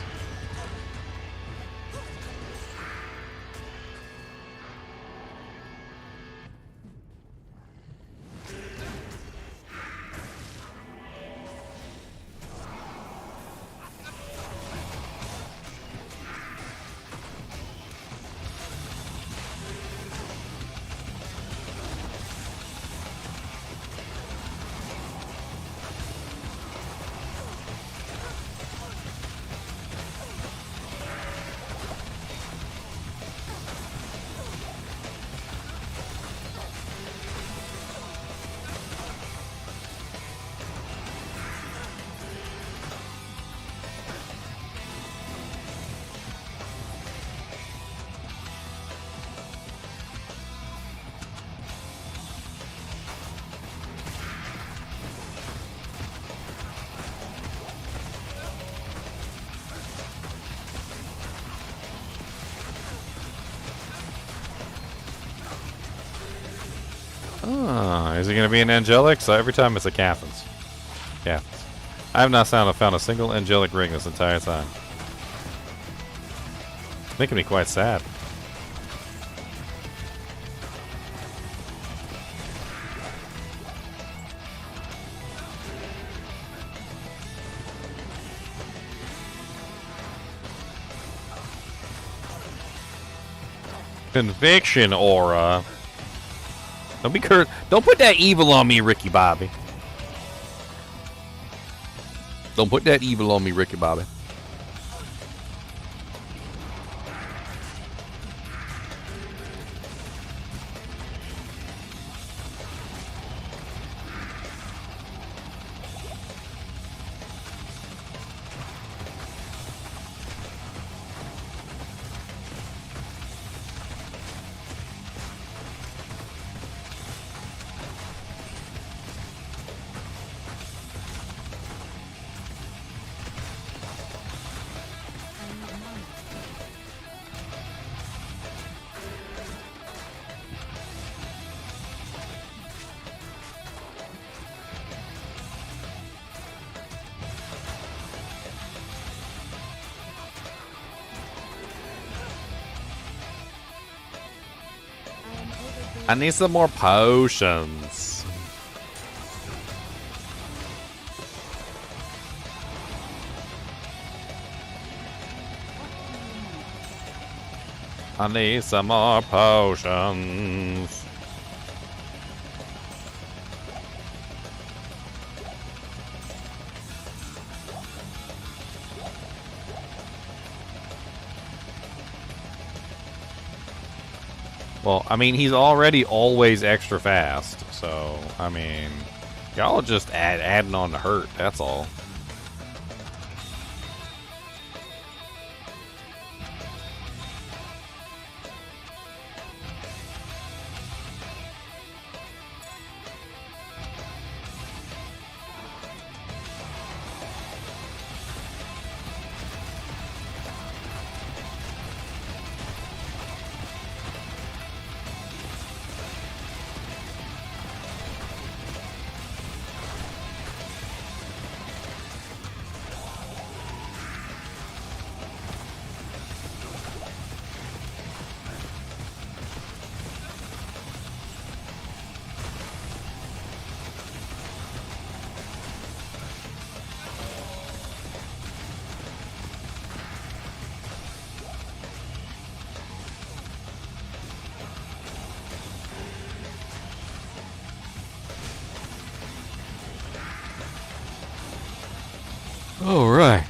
Oh, is it going to be an angelic? So every time it's a Cathans. Cathans. I have not found a single angelic ring this entire time. It's making me quite sad. Conviction aura. Don't be curt. Don't put that evil on me, Ricky Bobby. Don't put that evil on me, Ricky Bobby. I need some more potions. I need some more potions. Well, I mean, he's already always extra fast, so, I mean, y'all are just adding on to hurt, that's all. All right.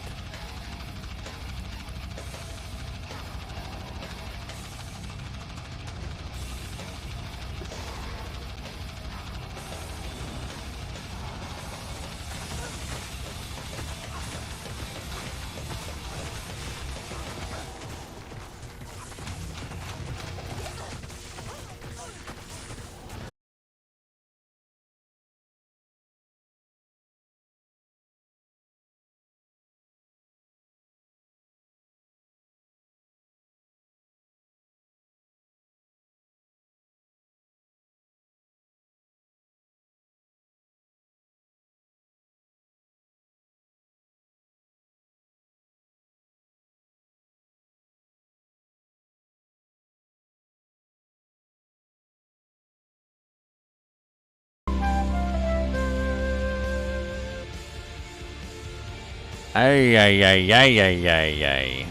Ay, ay, ay, ay, ay, ay, ay.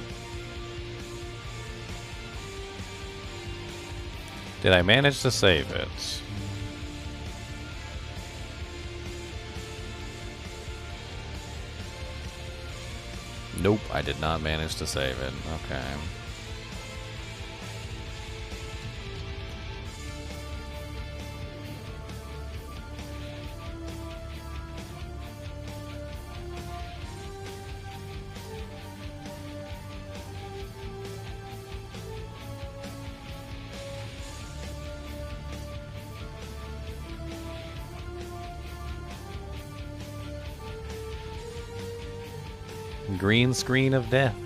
Did I manage to save it? Nope, I did not manage to save it. Okay. Green screen of death.